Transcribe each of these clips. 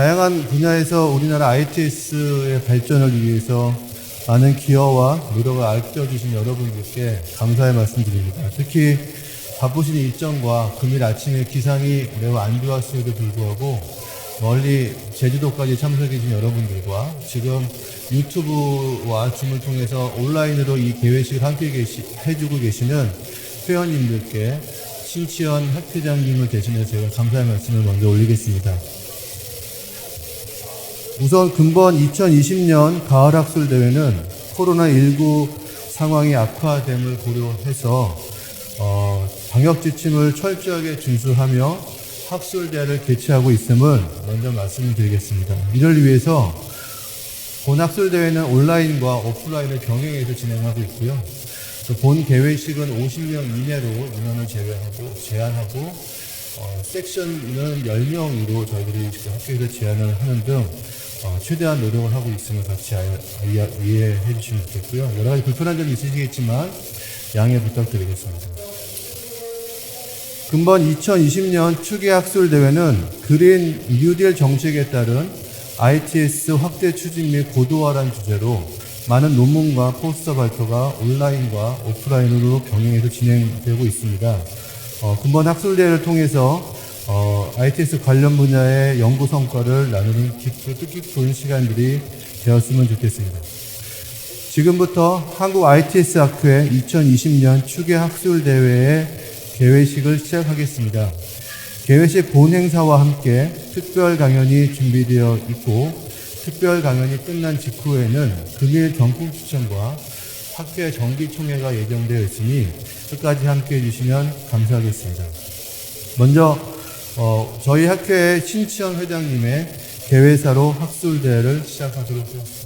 다양한 분야에서 우리나라 ITS의 발전을 위해서 많은 기여와 노력을 아껴주신 여러분들께 감사의 말씀드립니다. 특히 바쁘신 일정과 금일 아침에 기상이 매우 안 좋았음에도 불구하고 멀리 제주도까지 참석해 주신 여러분들과 지금 유튜브와 줌을 통해서 온라인으로 이 개회식을 함께 해주고 계시는 회원님들께 신치현 학회장님을 대신해서 제가 감사의 말씀을 먼저 올리겠습니다. 우선 금번 2020년 가을학술대회는 코로나19 상황이 악화됨을 고려해서 방역지침을 철저하게 준수하며 학술대회를 개최하고 있음을 먼저 말씀을 드리겠습니다. 이를 위해서 본 학술대회는 온라인과 오프라인을 병행해서 진행하고 있고요. 본 개회식은 50명 이내로 인원을 제한하고 섹션은 10명으로 저희들이 학교에서 제한을 하는 등 최대한 노력을 하고 있음을 같이 이해해 주시면 좋겠고요. 여러 가지 불편한 점이 있으시겠지만 양해 부탁드리겠습니다. 금번 2020년 추계학술대회는 그린 뉴딜 정책에 따른 ITS 확대 추진 및 고도화란 주제로 많은 논문과 포스터 발표가 온라인과 오프라인으로 병행해서 진행되고 있습니다. 금번 학술대회를 통해서 ITS 관련 분야의 연구 성과를 나누는 뜻깊은 시간들이 되었으면 좋겠습니다. 지금부터 한국 ITS 학회 2020년 추계 학술대회의 개회식을 시작하겠습니다. 개회식 본 행사와 함께 특별 강연이 준비되어 있고 특별 강연이 끝난 직후에는 금일 경품 추첨과 학회 정기총회가 예정되어 있으니 끝까지 함께 해주시면 감사하겠습니다. 먼저 저희 학회의 신치현 회장님의 개회사로 학술대회를 시작하도록 하겠습니다.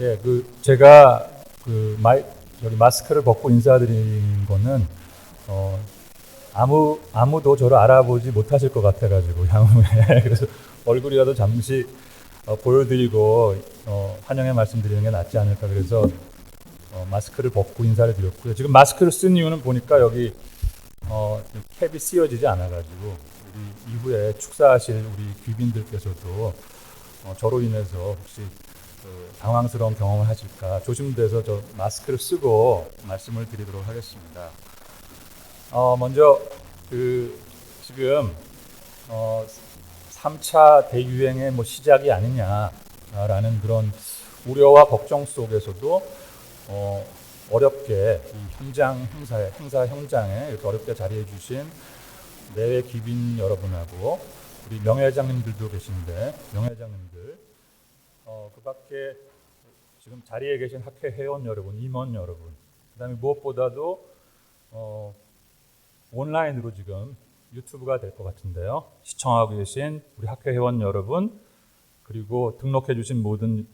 예, 제가 마스크를 벗고 인사드린 거는 아무도 저를 알아보지 못하실 것 같아가지고 향후에 그래서 얼굴이라도 잠시 보여드리고 환영의 말씀드리는 게 낫지 않을까 그래서 마스크를 벗고 인사를 드렸고요. 지금 마스크를 쓴 이유는 보니까 여기 캡이 씌워지지 않아가지고 우리 이후에 축사하실 우리 귀빈들께서도 저로 인해서 혹시 당황스러운 경험을 하실까 조심돼서 저 마스크를 쓰고 말씀을 드리도록 하겠습니다. 먼저 지금 3차 대유행의 시작이 아니냐라는 그런 우려와 걱정 속에서도 어렵게 이 행사 현장에 이렇게 어렵게 자리해 주신 내외 귀빈 여러분하고 우리 명예회장님들도 계신데 명예회장님들 그 밖에 지금 자리에 계신 학회 회원 여러분, 임원 여러분, 그 다음에 무엇보다도 온라인으로 지금 유튜브가 될 것 같은데요. 시청하고 계신 우리 학회 회원 여러분, 그리고 등록해 주신 모든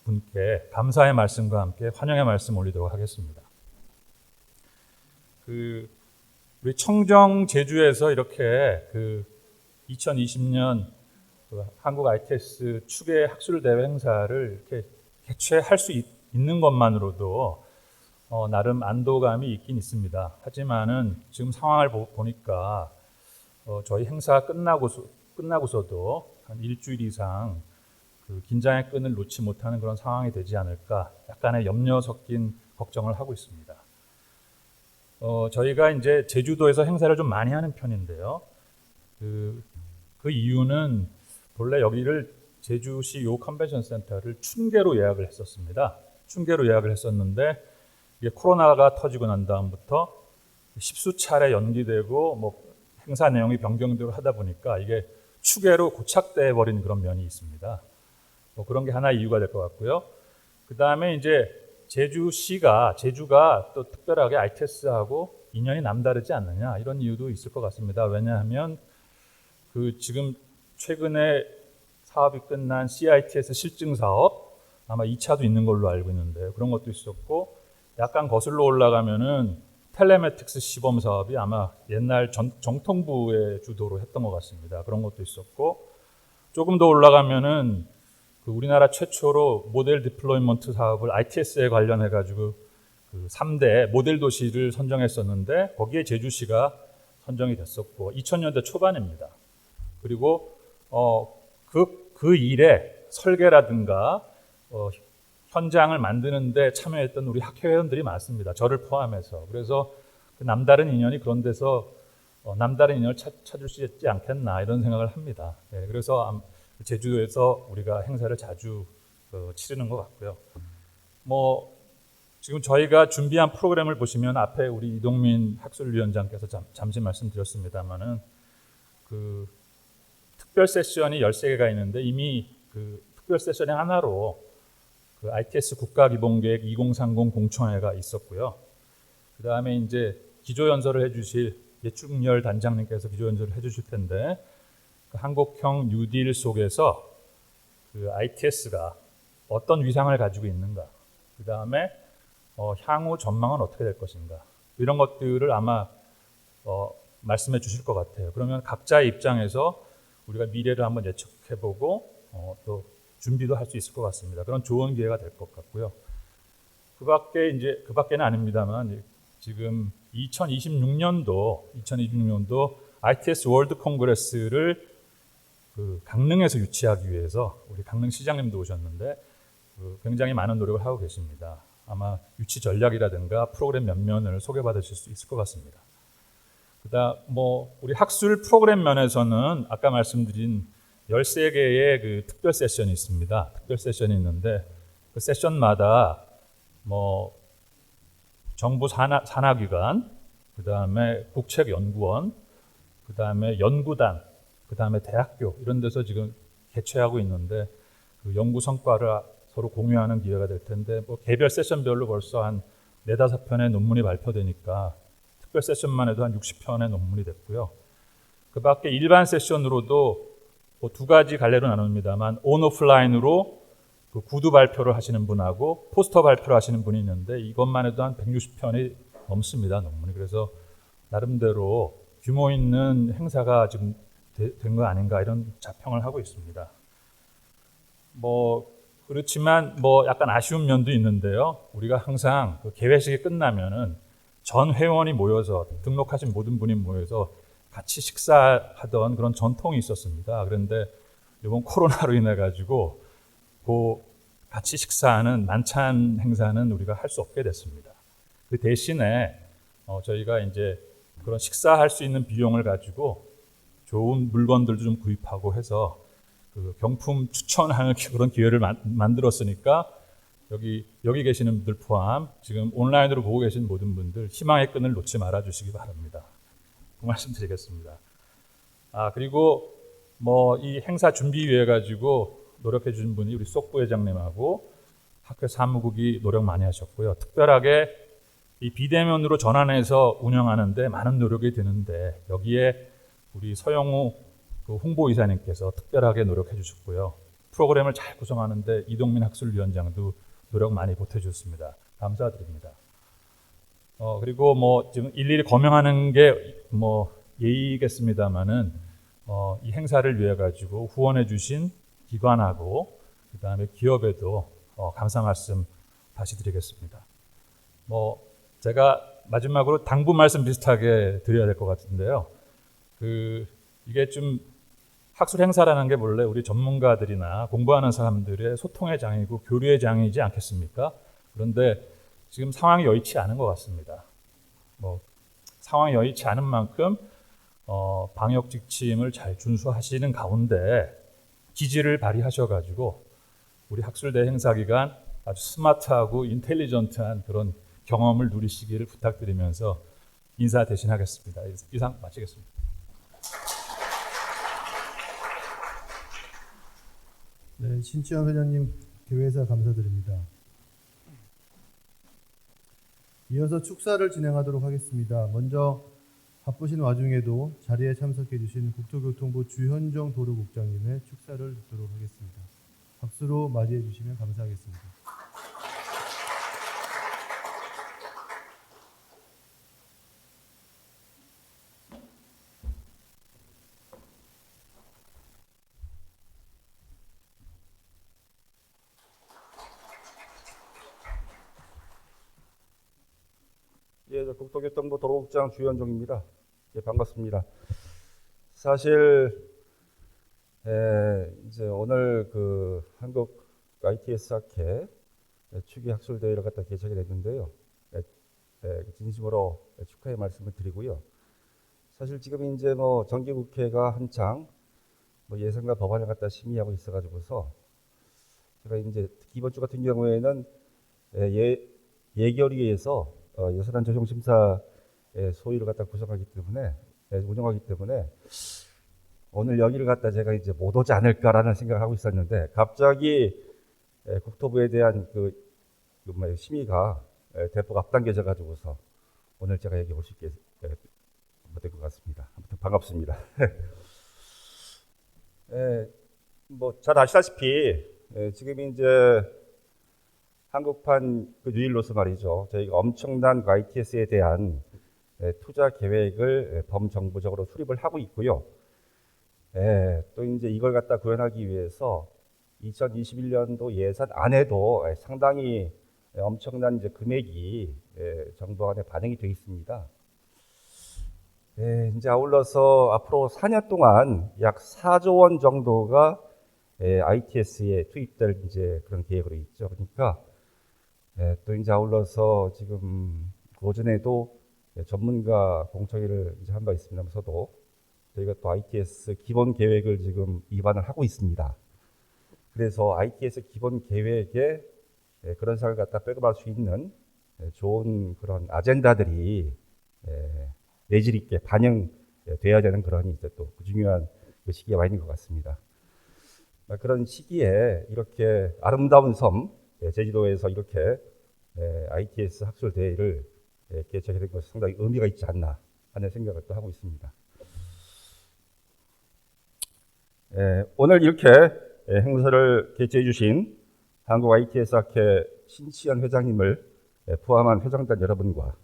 분께 감사의 말씀과 함께 환영의 말씀 올리도록 하겠습니다. 우리 청정 제주에서 이렇게 2020년 한국 ITS 추계 학술대회 행사를 이렇게 개최할 수 있는 것만으로도 나름 안도감이 있긴 있습니다. 하지만은 지금 상황을 보니까 저희 행사가 끝나고서도 한 일주일 이상 긴장의 끈을 놓지 못하는 그런 상황이 되지 않을까 약간의 염려 섞인 걱정을 하고 있습니다. 저희가 이제 제주도에서 행사를 좀 많이 하는 편인데요. 그 이유는 본래 여기를 제주시 요 컨벤션 센터를 춘계로 예약을 했었습니다. 춘계로 예약을 했었는데 이게 코로나가 터지고 난 다음부터 십수 차례 연기되고 행사 내용이 변경되고 하다 보니까 이게 추계로 고착돼 버린 그런 면이 있습니다. 그런 게 하나 이유가 될 것 같고요. 그 다음에 이제 제주가 또 특별하게 ITS하고 인연이 남다르지 않느냐 이런 이유도 있을 것 같습니다. 왜냐하면 지금 최근에 사업이 끝난 CITS 실증 사업 아마 2차도 있는 걸로 알고 있는데 그런 것도 있었고 약간 거슬러 올라가면은 텔레매틱스 시범 사업이 아마 옛날 정통부의 주도로 했던 것 같습니다. 그런 것도 있었고 조금 더 올라가면은 우리나라 최초로 모델 디플로이먼트 사업을 ITS에 관련해 가지고 3대 모델 도시를 선정했었는데 거기에 제주시가 선정이 됐었고 2000년대 초반입니다. 그리고 그 일에 설계라든가 현장을 만드는데 참여했던 우리 학회원들이 많습니다. 저를 포함해서. 그래서 그 남다른 인연이 그런 데서 남다른 인연을 찾을 수 있지 않겠나 이런 생각을 합니다. 예, 그래서 제주에서 우리가 행사를 자주 치르는 것 같고요. 지금 저희가 준비한 프로그램을 보시면 앞에 우리 이동민 학술위원장께서 잠시 말씀드렸습니다만은 특별 세션이 13개가 있는데 이미 특별 세션의 하나로 ITS 국가기본계획 2030 공청회가 있었고요. 그 다음에 이제 기조연설을 해주실 예충열 단장님께서 기조연설을 해주실 텐데 한국형 뉴딜 속에서 ITS가 어떤 위상을 가지고 있는가, 그 다음에 향후 전망은 어떻게 될 것인가 이런 것들을 아마 말씀해 주실 것 같아요. 그러면 각자의 입장에서 우리가 미래를 한번 예측해보고 또 준비도 할 수 있을 것 같습니다. 그런 좋은 기회가 될 것 같고요. 그 밖에는 아닙니다만 지금 2026년도 ITS 월드 콩그레스를 강릉에서 유치하기 위해서 우리 강릉 시장님도 오셨는데 굉장히 많은 노력을 하고 계십니다. 아마 유치 전략이라든가 프로그램 면면을 소개받으실 수 있을 것 같습니다. 그다음 우리 학술 프로그램 면에서는 아까 말씀드린 13개의 특별 세션이 있습니다. 특별 세션이 있는데 그 세션마다 정부 산하기관, 그다음에 국책연구원, 그다음에 연구단, 그다음에 대학교 이런 데서 지금 개최하고 있는데 연구 성과를 서로 공유하는 기회가 될 텐데 개별 세션별로 벌써 한 4-5편의 논문이 발표되니까 특별 세션만 해도 한 60편의 논문이 됐고요. 그 밖에 일반 세션으로도 2가지 갈래로 나눕니다만 온오프라인으로 구두 발표를 하시는 분하고 포스터 발표를 하시는 분이 있는데 이것만 해도 한 160편이 넘습니다, 논문이. 그래서 나름대로 규모 있는 행사가 지금 된 거 아닌가 이런 자평을 하고 있습니다. 그렇지만 약간 아쉬운 면도 있는데요. 우리가 항상 개회식이 끝나면은 전 회원이 모여서 등록하신 모든 분이 모여서 같이 식사하던 그런 전통이 있었습니다. 그런데 이번 코로나로 인해 가지고 같이 식사하는 만찬 행사는 우리가 할 수 없게 됐습니다. 그 대신에 저희가 이제 그런 식사할 수 있는 비용을 가지고 좋은 물건들도 좀 구입하고 해서 경품 추천하는 그런 기회를 만들었으니까 여기 계시는 분들 포함 지금 온라인으로 보고 계신 모든 분들 희망의 끈을 놓지 말아 주시기 바랍니다. 그 말씀드리겠습니다. 그리고 이 행사 준비위해 가지고 노력해 주신 분이 우리 쏙 부회장님하고 학회 사무국이 노력 많이 하셨고요. 특별하게 이 비대면으로 전환해서 운영하는데 많은 노력이 드는데 여기에 우리 서영우 홍보이사님께서 특별하게 노력해 주셨고요. 프로그램을 잘 구성하는데 이동민 학술위원장도 노력 많이 보태주셨습니다. 감사드립니다. 그리고 지금 일일이 거명하는 게 예의겠습니다만은 이 행사를 위해 가지고 후원해 주신 기관하고 그다음에 기업에도 감사 말씀 다시 드리겠습니다. 제가 마지막으로 당부 말씀 비슷하게 드려야 될 것 같은데요. 이게 좀 학술 행사라는 게 원래 우리 전문가들이나 공부하는 사람들의 소통의 장이고 교류의 장이지 않겠습니까? 그런데 지금 상황이 여의치 않은 것 같습니다. 상황이 여의치 않은 만큼 방역 지침을 잘 준수하시는 가운데 기지를 발휘하셔가지고 우리 학술대 행사 기간 아주 스마트하고 인텔리전트한 그런 경험을 누리시기를 부탁드리면서 인사 대신하겠습니다. 이상 마치겠습니다. 네, 신치영 회장님 개회사 감사드립니다. 이어서 축사를 진행하도록 하겠습니다. 먼저 바쁘신 와중에도 자리에 참석해 주신 국토교통부 주현정 도로국장님의 축사를 듣도록 하겠습니다. 박수로 맞이해 주시면 감사하겠습니다. 예, 저 국토교통부 도로국장 주현종입니다. 예, 반갑습니다. 사실 이제 오늘 그 한국 ITS 학회 추기 학술 대회를 갖다 개최하게 됐는데요. 진심으로 축하의 말씀을 드리고요. 사실 지금 이제 뭐 정기국회가 한창 뭐 예산과 법안을 갖다 심의하고 있어가지고서 제가 이제 이번 주 같은 경우에는 예결위에서 예산안 조정심사의 소위를 갖다 구성하기 때문에 운영하기 때문에 오늘 여기를 갖다 제가 이제 못 오지 않을까라는 생각을 하고 있었는데 갑자기 국토부에 대한 심의가 대폭 앞당겨져 가지고서 오늘 제가 여기 올 수 있게 된 것 같습니다. 아무튼 반갑습니다. 뭐 잘 아시다시피 지금 이제 한국판 그 뉴일로서 말이죠. 저희가 엄청난 그 ITS에 대한 투자 계획을 범정부적으로 수립을 하고 있고요. 또 이제 이걸 갖다 구현하기 위해서 2021년도 예산 안에도 상당히 엄청난 이제 금액이 정부 안에 반영이 되어 있습니다. 이제 아울러서 앞으로 4년 동안 약 4조 원 정도가 ITS에 투입될 이제 그런 계획으로 있죠. 그러니까 또 이제 아울러서 지금 오전에도 전문가 공청회를 이제 한 바 있습니다면서도 저희가 또 ITS 기본 계획을 지금 입안을 하고 있습니다. 그래서 ITS 기본 계획에 그런 사항을 갖다 백업할 수 있는 좋은 그런 아젠다들이 내질 있게 반영돼야 되는 그런 이제 또 중요한 그 시기에 와 있는 것 같습니다. 그런 시기에 이렇게 아름다운 섬 제주도에서 이렇게 ITS 학술 대회를 개최하게 된 것이 상당히 의미가 있지 않나 하는 생각을 또 하고 있습니다. 오늘 이렇게 행사를 개최해 주신 한국 ITS 학회 신치현 회장님을 포함한 회장단 여러분과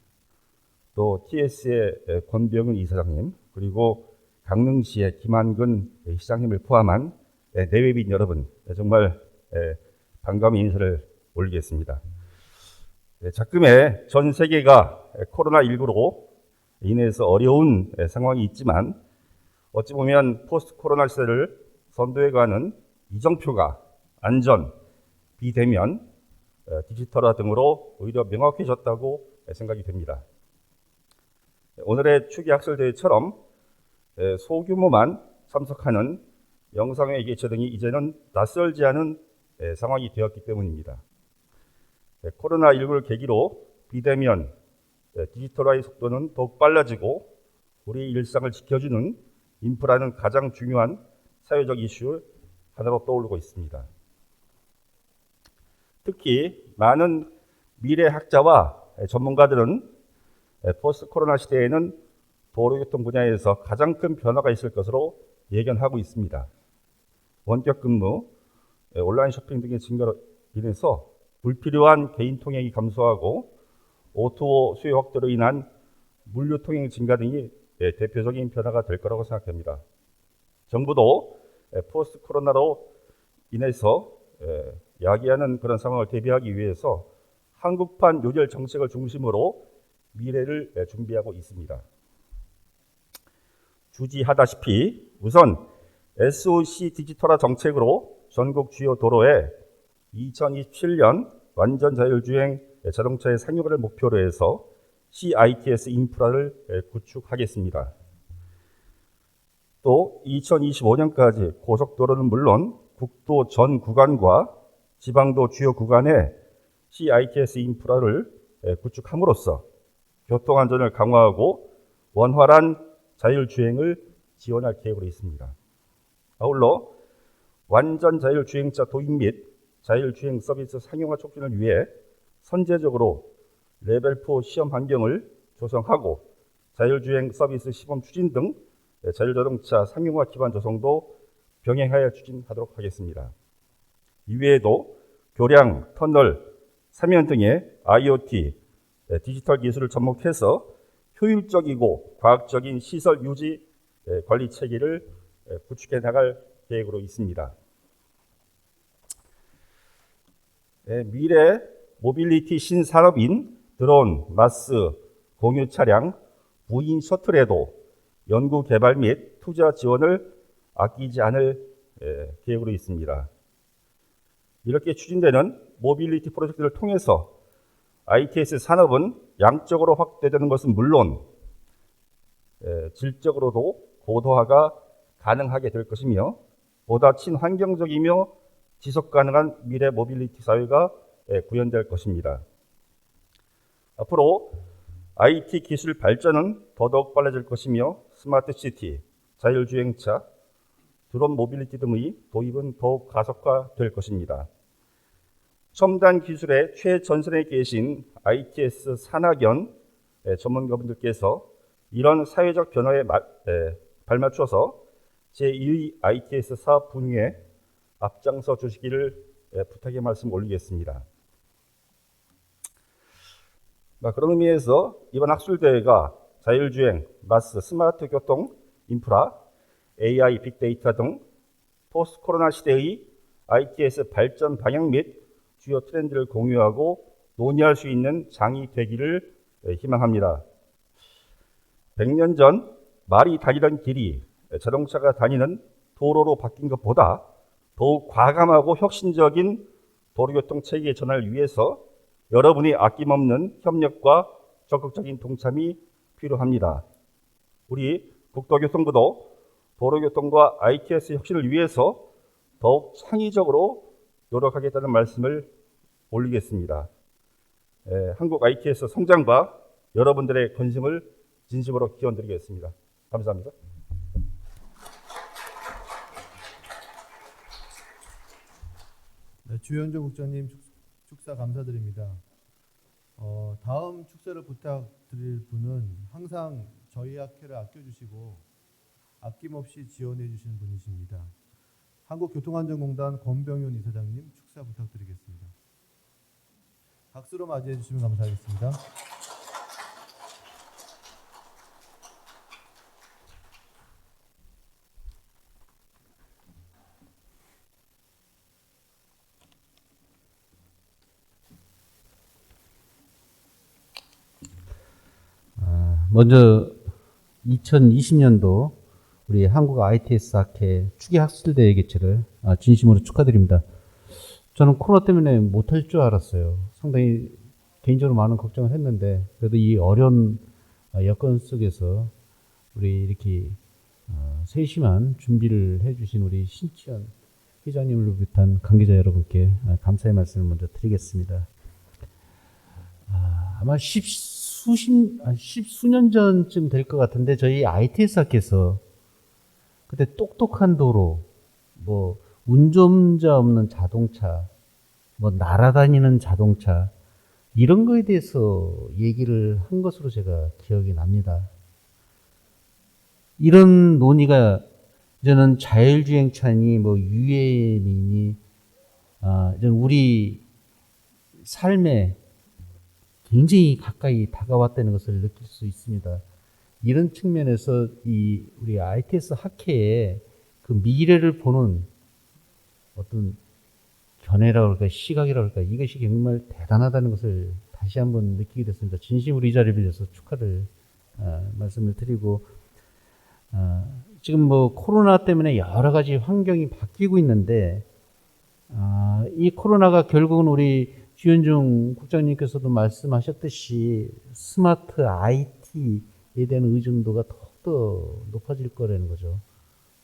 또 TS의 권병은 이사장님 그리고 강릉시의 김한근 시장님을 포함한 내외빈 여러분 정말 반감의 인사를 올리겠습니다. 작금에 전 세계가 코로나19로 인해서 어려운 상황이 있지만 어찌 보면 포스트 코로나 시대를 선도해가는 이정표가 안전, 비대면, 디지털화 등으로 오히려 명확해졌다고 생각이 됩니다. 오늘의 추기 학술대회처럼 소규모만 참석하는 영상회 개최 등이 이제는 낯설지 않은 상황이 되었기 때문입니다. 코로나19를 계기로 비대면, 디지털화의 속도는 더욱 빨라지고 우리의 일상을 지켜주는 인프라는 가장 중요한 사회적 이슈 하나로 떠오르고 있습니다. 특히 많은 미래학자와 전문가들은 포스트 코로나 시대에는 도로교통 분야에서 가장 큰 변화가 있을 것으로 예견하고 있습니다. 원격 근무, 온라인 쇼핑 등의 증가로 인해서 불필요한 개인 통행이 감소하고 O2O 수요 확대로 인한 물류 통행 증가 등이 대표적인 변화가 될 거라고 생각합니다. 정부도 포스트 코로나로 인해서 야기하는 그런 상황을 대비하기 위해서 한국판 요절 정책을 중심으로 미래를 준비하고 있습니다. 주지하다시피 우선 SOC 디지털화 정책으로 전국 주요 도로에 2027년 완전 자율주행 자동차의 상용화를 목표로 해서 CITS 인프라를 구축하겠습니다. 또 2025년까지 고속도로는 물론 국도 전 구간과 지방도 주요 구간에 CITS 인프라를 구축함으로써 교통안전을 강화하고 원활한 자율주행을 지원할 계획으로 있습니다. 아울러 완전 자율주행차 도입 및 자율주행 서비스 상용화 촉진을 위해 선제적으로 레벨 4 시험 환경을 조성하고 자율주행 서비스 시범 추진 등 자율자동차 상용화 기반 조성도 병행하여 추진하도록 하겠습니다. 이외에도 교량, 터널, 사면 등의 IoT, 디지털 기술을 접목해서 효율적이고 과학적인 시설 유지 관리 체계를 구축해 나갈 계획으로 있습니다. 미래 모빌리티 신산업인 드론, 마스, 공유 차량, 무인 셔틀에도 연구 개발 및 투자 지원을 아끼지 않을 계획으로 있습니다. 이렇게 추진되는 모빌리티 프로젝트를 통해서 ITS 산업은 양적으로 확대되는 것은 물론 질적으로도 고도화가 가능하게 될 것이며 보다 친환경적이며 지속 가능한 미래 모빌리티 사회가 구현될 것입니다. 앞으로 IT 기술 발전은 더더욱 빨라질 것이며 스마트 시티, 자율주행차, 드론 모빌리티 등의 도입은 더욱 가속화될 것입니다. 첨단 기술의 최전선에 계신 ITS 산학연 전문가분들께서 이런 사회적 변화에 발맞춰서 제2의 ITS 사업 분야에 앞장서 주시기를 부탁의 말씀 올리겠습니다. 그런 의미에서 이번 학술대회가 자율주행, 마스, 스마트 교통, 인프라, AI, 빅데이터 등 포스트 코로나 시대의 ITS 발전 방향 및 주요 트렌드를 공유하고 논의할 수 있는 장이 되기를 희망합니다. 100년 전 말이 다니던 길이 자동차가 다니는 도로로 바뀐 것보다 더욱 과감하고 혁신적인 도로교통 체계의 전환을 위해서 여러분이 아낌없는 협력과 적극적인 동참이 필요합니다. 우리 국토교통부도 도로교통과 ITS 혁신을 위해서 더욱 창의적으로 노력하겠다는 말씀을 올리겠습니다. 한국 ITS 성장과 여러분들의 건승을 진심으로 기원드리겠습니다. 감사합니다. 네, 주현종 국장님 축사 감사드립니다. 다음 축사를 부탁드릴 분은 항상 저희 학회를 아껴주시고 아낌없이 지원해 주시는 분이십니다. 한국교통안전공단 권병윤 이사장님 축사 부탁드리겠습니다. 박수로 맞이해 주시면 감사하겠습니다. 먼저 2020년도 우리 한국 ITS 학회 추계 학술대회 개최를 진심으로 축하드립니다. 저는 코로나 때문에 못할 줄 알았어요. 상당히 개인적으로 많은 걱정을 했는데 그래도 이 어려운 여건 속에서 우리 이렇게 세심한 준비를 해주신 우리 신치현 회장님을 비롯한 관계자 여러분께 감사의 말씀을 먼저 드리겠습니다. 아마 십수년 전쯤 될 것 같은데 저희 ITS 학회에서 그때 똑똑한 도로, 뭐 운전자 없는 자동차, 뭐 날아다니는 자동차 이런 거에 대해서 얘기를 한 것으로 제가 기억이 납니다. 이런 논의가 이제는 자율주행차니 뭐 UAM이니 이제 우리 삶에 굉장히 가까이 다가왔다는 것을 느낄 수 있습니다. 이런 측면에서 우리 ITS 학회의 그 미래를 보는 어떤 견해라고 할까, 시각이라고 할까, 이것이 정말 대단하다는 것을 다시 한번 느끼게 됐습니다. 진심으로 이 자리를 빌려서 축하를 말씀을 드리고, 지금 뭐 코로나 때문에 여러 가지 환경이 바뀌고 있는데, 이 코로나가 결국은 우리 주현중 국장님께서도 말씀하셨듯이 스마트 IT에 대한 의존도가 더욱더 높아질 거라는 거죠.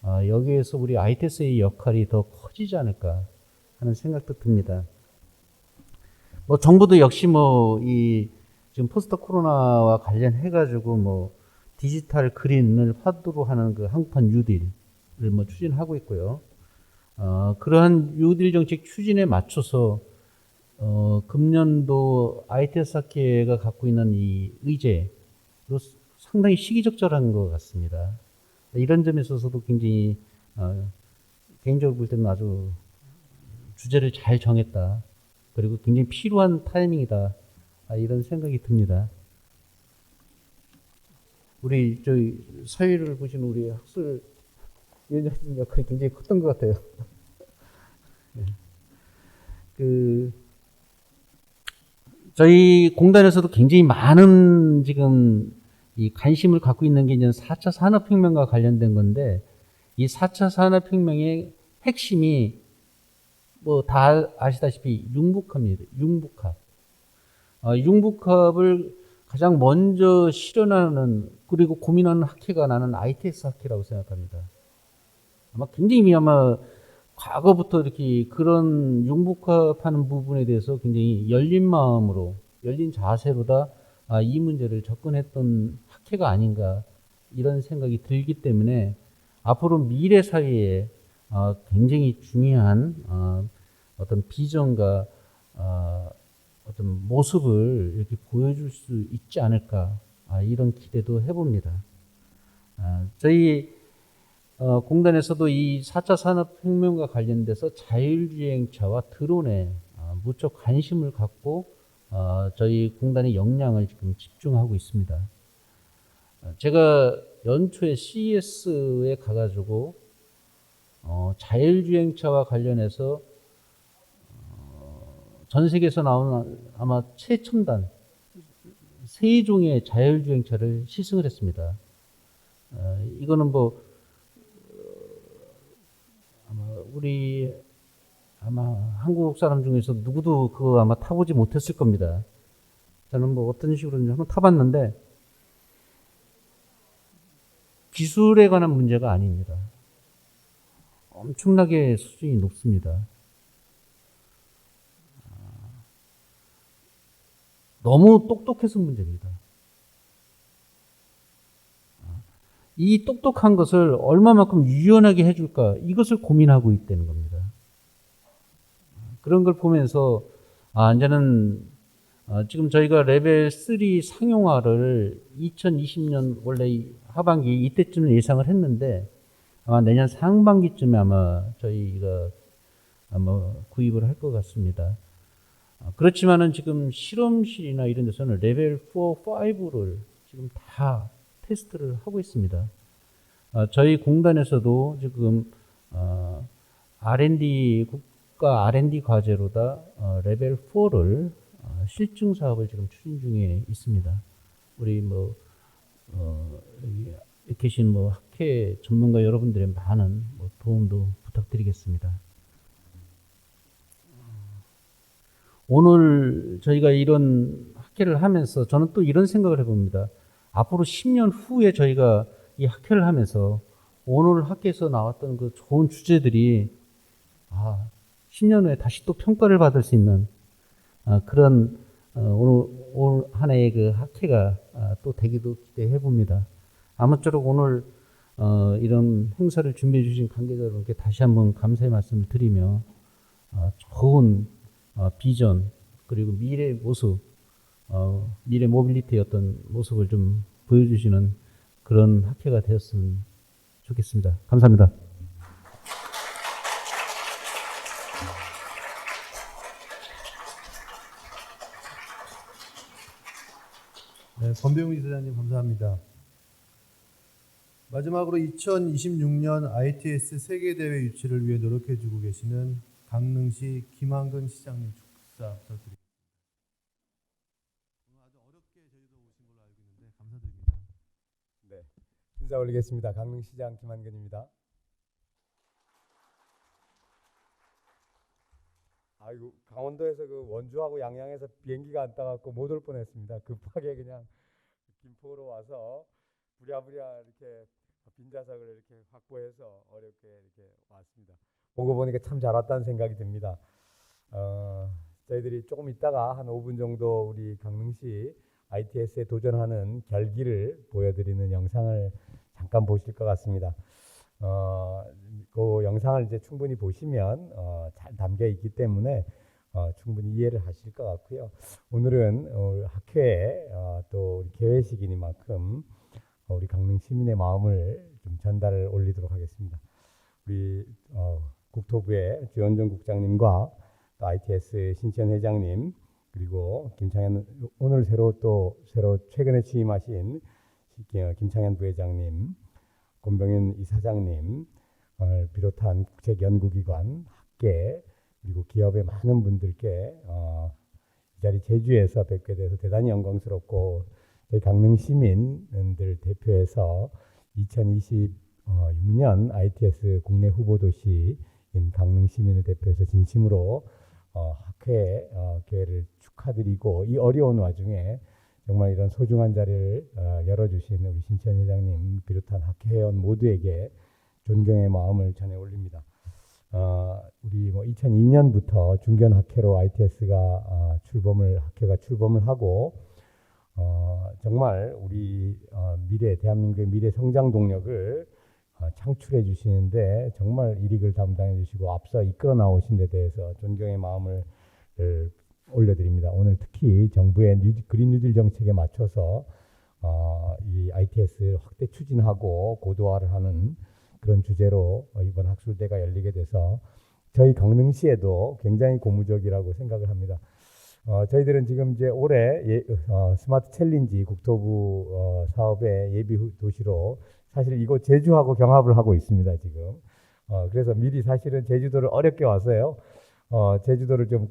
여기에서 우리 ITS의 역할이 더 커지지 않을까 하는 생각도 듭니다. 뭐 정부도 역시 지금 포스트 코로나와 관련해가지고 뭐 디지털 그린을 화두로 하는 그 한국판 뉴딜을 뭐 추진하고 있고요. 그러한 뉴딜 정책 추진에 맞춰서 금년도 ITS 학회가 갖고 있는 이 의제로 상당히 시기적절한 것 같습니다. 이런 점에 있어서도 굉장히 개인적으로 볼 때는 아주 주제를 잘 정했다. 그리고 굉장히 필요한 타이밍이다. 이런 생각이 듭니다. 우리 저희 사회를 보시는 우리 학술 위원장님 역할이 굉장히 컸던 것 같아요. 저희 공단에서도 굉장히 많은 지금 이 관심을 갖고 있는 게 이제 4차 산업혁명과 관련된 건데, 이 4차 산업혁명의 핵심이 뭐 다 아시다시피 융복합니다. 융복합. 융복합을 가장 먼저 실현하는 그리고 고민하는 학회가 나는 ITS 학회라고 생각합니다. 아마 과거부터 이렇게 그런 융복합하는 부분에 대해서 굉장히 열린 마음으로, 열린 자세로다 이 문제를 접근했던 학회가 아닌가 이런 생각이 들기 때문에 앞으로 미래 사회에 굉장히 중요한 어떤 비전과 어떤 모습을 이렇게 보여줄 수 있지 않을까 이런 기대도 해봅니다. 저희 공단에서도 이 4차 산업혁명과 관련돼서 자율주행차와 드론에 무척 관심을 갖고 저희 공단의 역량을 지금 집중하고 있습니다. 제가 연초에 CES에 가가지고 자율주행차와 관련해서 전 세계에서 나오는 아마 최첨단 3종의 자율주행차를 시승을 했습니다. 이거는 아마 한국 사람 중에서 누구도 그거 아마 타보지 못했을 겁니다. 저는 어떤 식으로든지 한번 타봤는데 기술에 관한 문제가 아닙니다. 엄청나게 수준이 높습니다. 너무 똑똑해서 문제입니다. 이 똑똑한 것을 얼마만큼 유연하게 해줄까 이것을 고민하고 있다는 겁니다. 그런 걸 보면서 이제는 지금 저희가 레벨 3 상용화를 2020년 원래 하반기 이때쯤 예상을 했는데 아마 내년 상반기쯤에 아마 저희가 구입을 할 것 같습니다. 그렇지만은 지금 실험실이나 이런 데서는 레벨 4, 5를 지금 다 테스트를 하고 있습니다. 저희 공단에서도 지금 R&D 국가 R&D 과제로다 레벨 4를 실증 사업을 지금 추진 중에 있습니다. 우리 여기 계신 학회 전문가 여러분들의 많은 도움도 부탁드리겠습니다. 오늘 저희가 이런 학회를 하면서 저는 또 이런 생각을 해봅니다. 앞으로 10년 후에 저희가 이 학회를 하면서 오늘 학회에서 나왔던 그 좋은 주제들이 10년 후에 다시 또 평가를 받을 수 있는 그런 오늘 한 해의 그 학회가 또 되기도 기대해 봅니다. 아무쪼록 오늘 이런 행사를 준비해 주신 관계자 여러분께 다시 한번 감사의 말씀을 드리며 좋은 비전 그리고 미래의 모습, 미래 모빌리티의 어떤 모습을 좀 보여주시는 그런 학회가 되었으면 좋겠습니다. 감사합니다. 네, 권병우 이사장님 감사합니다. 마지막으로 2026년 ITS 세계대회 유치를 위해 노력해주고 계시는 강릉시 김한근 시장님 축사 부탁드립니다. 오늘 아주 어렵게 저희도 오신 걸로 알고 있는데 감사드립니다. 네, 인사 올리겠습니다. 강릉시장 김한근입니다. 아이고, 강원도에서 그 원주하고 양양에서 비행기가 안 따갖고 못 올 뻔했습니다. 급하게 그냥 김포로 와서 부랴부랴 이렇게 빈좌석을 이렇게 확보해서 어렵게 이렇게 왔습니다. 보고 보니까 참 잘 왔다는 생각이 듭니다. 저희들이 조금 있다가 한 5분 정도 우리 강릉시 ITS에 도전하는 결기를 보여드리는 영상을 잠깐 보실 것 같습니다. 그 영상을 이제 충분히 보시면 잘 담겨 있기 때문에 충분히 이해를 하실 것 같고요. 오늘은 학회에 또 우리 개회식이니만큼 우리 강릉 시민의 마음을 좀 전달을 올리도록 하겠습니다. 우리 국토부의 주현정 국장님과 또 ITS 신치현 회장님, 그리고 김창현 오늘 새로 최근에 취임하신 김창현 부회장님, 권병현 이사장님 비롯한 국책연구기관, 학계, 그리고 기업의 많은 분들께 이 자리 제주에서 뵙게 돼서 대단히 영광스럽고, 저희 강릉 시민들 대표해서 2026년 ITS 국내 후보 도시인 강릉 시민을 대표해서 진심으로 학회 개회를 축하드리고, 이 어려운 와중에 정말 이런 소중한 자리를 열어주신 우리 신치현 회장님 비롯한 학회 회원 모두에게 존경의 마음을 전해 올립니다. 우리 2002년부터 중견 학회로 ITS가 학회가 출범을 하고, 정말 우리 대한민국의 미래 성장 동력을 창출해 주시는데 정말 일익을 담당해 주시고 앞서 이끌어 나오신 데 대해서 존경의 마음을 올려드립니다. 오늘 특히 정부의 그린 뉴딜 정책에 맞춰서 이 ITS를 확대 추진하고 고도화를 하는 그런 주제로 이번 학술대가 열리게 돼서 저희 강릉시에도 굉장히 고무적이라고 생각을 합니다. 저희들은 지금 이제 올해 스마트 챌린지 국토부 사업의 예비 도시로 사실 이곳 제주하고 경합을 하고 있습니다, 지금. 그래서 미리 사실은 제주도를 어렵게 와서요. 제주도를 좀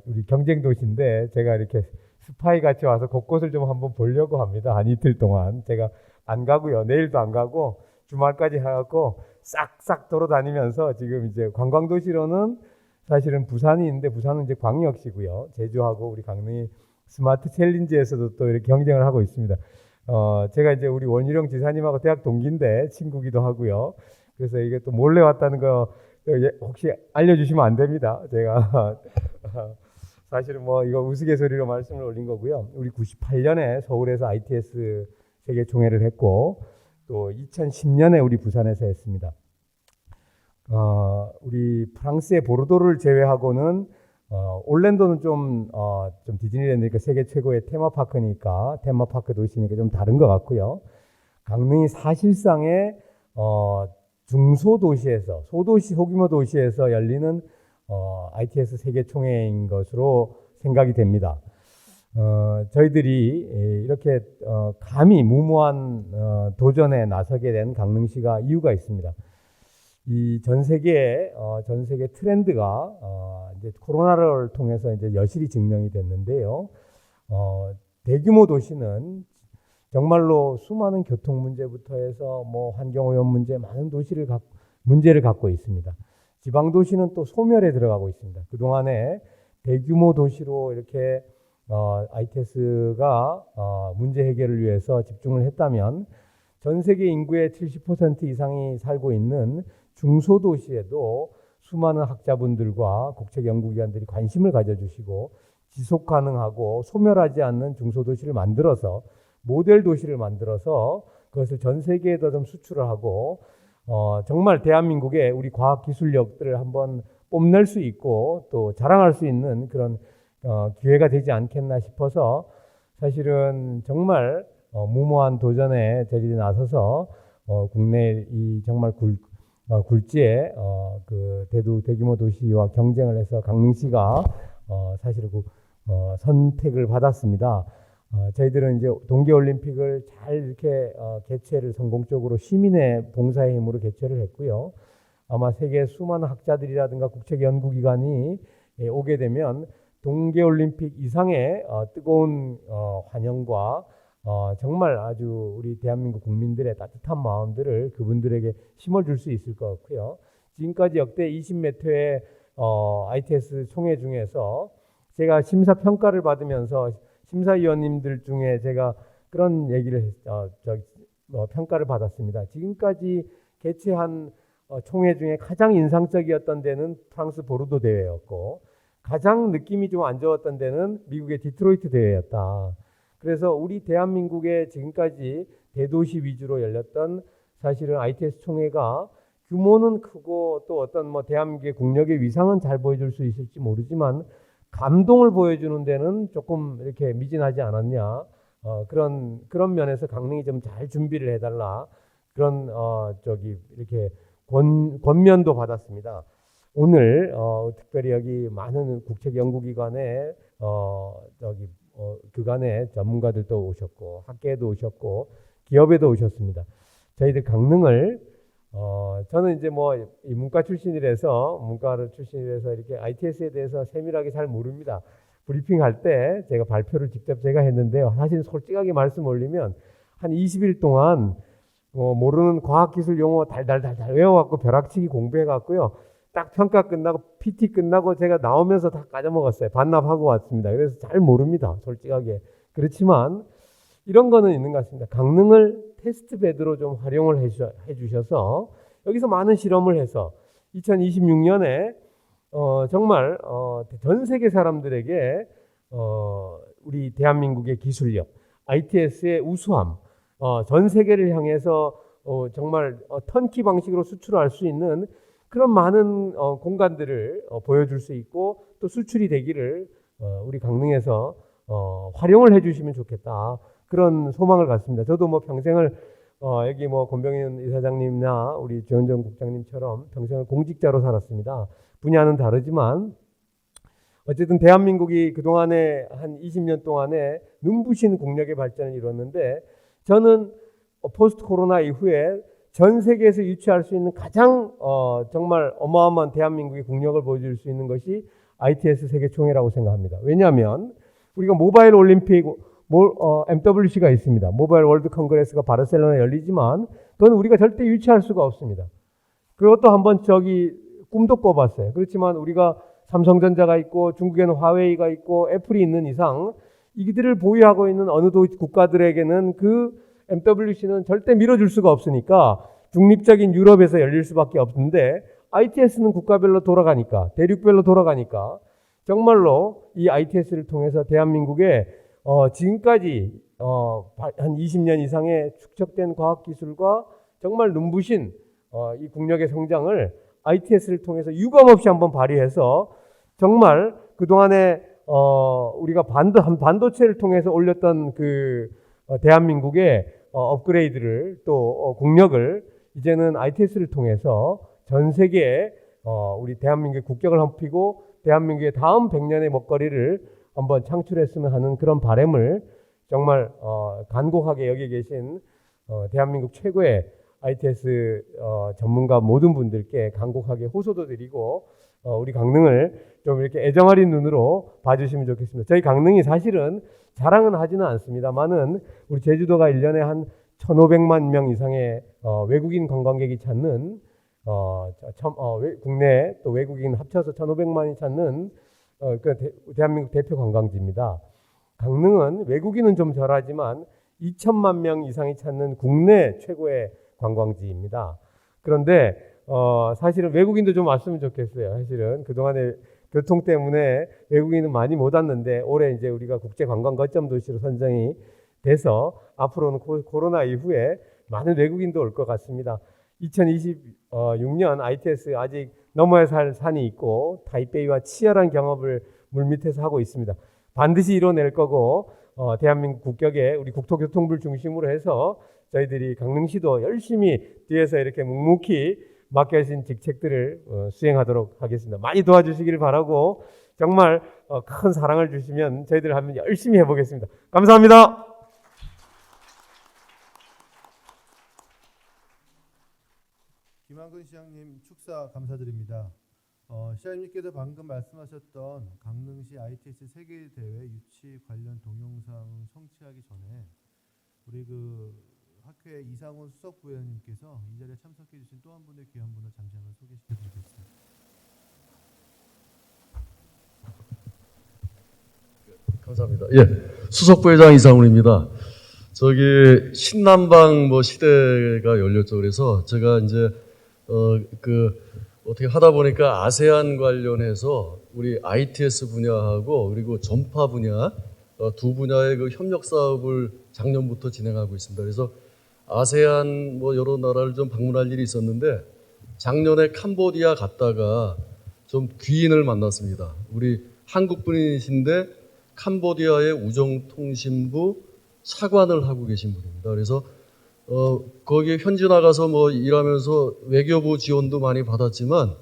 우리 경쟁 도시인데 제가 이렇게 스파이 같이 와서 곳곳을 좀 한번 보려고 합니다. 한 이틀 동안. 제가 안 가고요. 내일도 안 가고 주말까지 해갖고 싹싹 돌아다니면서 지금 이제 관광도시로는 사실은 부산이 있는데 부산은 이제 광역시고요. 제주하고 우리 강릉이 스마트 챌린지에서도 또 이렇게 경쟁을 하고 있습니다. 제가 이제 우리 원희룡 지사님하고 대학 동기인데 친구기도 하고요. 그래서 이게 또 몰래 왔다는 거 혹시 알려주시면 안 됩니다. 제가 사실은 이거 우스갯소리로 말씀을 올린 거고요. 우리 98년에 서울에서 ITS 세계 총회를 했고 또 2010년에 우리 부산에서 했습니다. 우리 프랑스의 보르도를 제외하고는 올랜도는 좀 디즈니랜드니까 세계 최고의 테마파크니까 테마파크 도시니까 좀 다른 것 같고요. 강릉이 사실상의 중소도시에서 소규모 도시에서 열리는 ITS 세계 총회인 것으로 생각이 됩니다. 저희들이 이렇게 감히 무모한 도전에 나서게 된 강릉시가 이유가 있습니다. 이 전 세계 트렌드가 이제 코로나를 통해서 이제 여실히 증명이 됐는데요. 대규모 도시는 정말로 수많은 교통 문제부터 해서 환경 오염 문제, 많은 문제를 갖고 있습니다. 지방 도시는 또 소멸에 들어가고 있습니다. 그 동안에 대규모 도시로 이렇게 ITS가 문제 해결을 위해서 집중을 했다면 전 세계 인구의 70% 이상이 살고 있는 중소도시에도 수많은 학자분들과 국책연구기관들이 관심을 가져주시고 지속 가능하고 소멸하지 않는 중소도시를 만들어서 모델 도시를 만들어서 그것을 전 세계에도 좀 수출을 하고 정말 대한민국의 우리 과학기술력들을 한번 뽐낼 수 있고 또 자랑할 수 있는 그런 기회가 되지 않겠나 싶어서 사실은 정말 무모한 도전에 저희들이 나서서 국내 이 정말 굴지의 그 대규모 도시와 경쟁을 해서 강릉시가 사실 선택을 받았습니다. 저희들은 이제 동계올림픽을 잘 이렇게 개최를 성공적으로 시민의 봉사의 힘으로 개최를 했고요. 아마 세계 수많은 학자들이라든가 국책연구기관이 오게 되면 동계올림픽 이상의 뜨거운 환영과 정말 아주 우리 대한민국 국민들의 따뜻한 마음들을 그분들에게 심어줄 수 있을 것 같고요. 지금까지 역대 20몇 회의 ITS 총회 중에서 제가 심사평가를 받으면서 심사위원님들 중에 제가 그런 얘기를 평가를 받았습니다. 지금까지 개최한 총회 중에 가장 인상적이었던 데는 프랑스 보르도 대회였고 가장 느낌이 좀 안 좋았던 데는 미국의 디트로이트 대회였다. 그래서 우리 대한민국의 지금까지 대도시 위주로 열렸던 사실은 ITS 총회가 규모는 크고 또 어떤 뭐 대한민국의 국력의 위상은 잘 보여줄 수 있을지 모르지만 감동을 보여주는 데는 조금 이렇게 미진하지 않았냐. 그런 면에서 강릉이 좀 잘 준비를 해달라. 그런 이렇게 권면도 받았습니다. 오늘 특별히 여기 많은 국책 연구기관에 그간의 전문가들도 오셨고 학계에도 오셨고 기업에도 오셨습니다. 저희들 강릉을 저는 이제 뭐 이 문과를 출신이라서 이렇게 ITS에 대해서 세밀하게 잘 모릅니다. 브리핑할 때 제가 발표를 직접 제가 했는데요. 사실 솔직하게 말씀 올리면 한 20일 동안 모르는 과학기술 용어 달달달달 외워갖고 벼락치기 공부해갖고요. 딱 평가 끝나고 PT 끝나고 제가 나오면서 다 까져먹었어요. 반납하고 왔습니다. 그래서 잘 모릅니다. 솔직하게. 그렇지만 이런 거는 있는 것 같습니다. 강릉을 테스트베드로 좀 활용을 해주셔서 여기서 많은 실험을 해서 2026년에 정말 전 세계 사람들에게 우리 대한민국의 기술력, ITS의 우수함, 전 세계를 향해서 정말 턴키 방식으로 수출할 수 있는 그런 많은 공간들을 보여줄 수 있고 또 수출이 되기를 우리 강릉에서 활용을 해주시면 좋겠다. 그런 소망을 갖습니다. 저도 뭐 평생을 여기 뭐 권병현 이사장님이나 우리 조현정 국장님처럼 평생을 공직자로 살았습니다. 분야는 다르지만 어쨌든 대한민국이 그동안에 한 20년 동안에 눈부신 국력의 발전을 이뤘는데 저는 포스트 코로나 이후에 전 세계에서 유치할 수 있는 가장 정말 어마어마한 대한민국의 국력을 보여줄 수 있는 것이 ITS 세계총회라고 생각합니다. 왜냐하면 우리가 모바일 올림픽 MWC가 있습니다. 모바일 월드 컨그레스가 바르셀로나에 열리지만 그건 우리가 절대 유치할 수가 없습니다. 그것도 한번 꿈도 꿔봤어요. 그렇지만 우리가 삼성전자가 있고 중국에는 화웨이가 있고 애플이 있는 이상 이들을 보유하고 있는 어느 국가들에게는 그 MWC는 절대 밀어줄 수가 없으니까 중립적인 유럽에서 열릴 수밖에 없는데 ITS는 국가별로 돌아가니까 대륙별로 돌아가니까 정말로 이 ITS를 통해서 대한민국의 지금까지 한 20년 이상의 축적된 과학기술과 정말 눈부신 이 국력의 성장을 ITS를 통해서 유감없이 한번 발휘해서 정말 그동안에 우리가 반도체를 통해서 올렸던 그 대한민국의 업그레이드를 또 국력을 이제는 ITS를 통해서 전 세계에 우리 대한민국의 국격을 높이고 대한민국의 다음 100년의 먹거리를 한번 창출했으면 하는 그런 바람을 정말 간곡하게 여기 계신 대한민국 최고의 ITS 전문가 모든 분들께 간곡하게 호소도 드리고 우리 강릉을 좀 이렇게 애정어린 눈으로 봐주시면 좋겠습니다. 저희 강릉이 사실은 자랑은 하지는 않습니다만은 우리 제주도가 1년에 한 1,500만 명 이상의 외국인 관광객이 찾는 국내 또 외국인 합쳐서 1,500만이 찾는 대한민국 대표 관광지입니다. 강릉은 외국인은 좀 덜하지만 2천만 명 이상이 찾는 국내 최고의 관광지입니다. 그런데 사실은 외국인도 좀 왔으면 좋겠어요. 사실은 그동안에 교통 때문에 외국인은 많이 못 왔는데 올해 이제 우리가 국제 관광 거점 도시로 선정이 돼서 앞으로는 코로나 이후에 많은 외국인도 올 것 같습니다. 2026년 ITS 아직 넘어야 할 산이 있고 타이베이와 치열한 경합을 물밑에서 하고 있습니다. 반드시 이뤄낼 거고 대한민국 국격에 우리 국토교통부를 중심으로 해서 저희들이 강릉시도 열심히 뒤에서 이렇게 묵묵히 맡겨진 직책들을 수행하도록 하겠습니다. 많이 도와주시기를 바라고 정말 큰 사랑을 주시면 저희들 한번 열심히 해보겠습니다. 감사합니다. 김한근 시장님 축사 감사드립니다. 시장님께서 방금 말씀하셨던 강릉시 ITS 세계대회 유치 관련 동영상 성취하기 전에 우리 학회 이상훈 수석부회장님께서 이 자리에 참석해 주신 또 한 분의 귀한 분을 잠시 한번 소개시켜 드리겠습니다. 감사합니다. 예, 수석부회장 이상훈입니다. 신남방 시대가 열렸죠. 그래서 제가 이제 어떻게 하다 보니까 아세안 관련해서 우리 ITS 분야하고 그리고 전파 분야 두 분야의 협력 사업을 작년부터 진행하고 있습니다. 그래서 아세안 여러 나라를 좀 방문할 일이 있었는데 작년에 캄보디아 갔다가 좀 귀인을 만났습니다. 우리 한국 분이신데 캄보디아의 우정통신부 차관을 하고 계신 분입니다. 그래서 거기에 현지 나가서 뭐 일하면서 외교부 지원도 많이 받았지만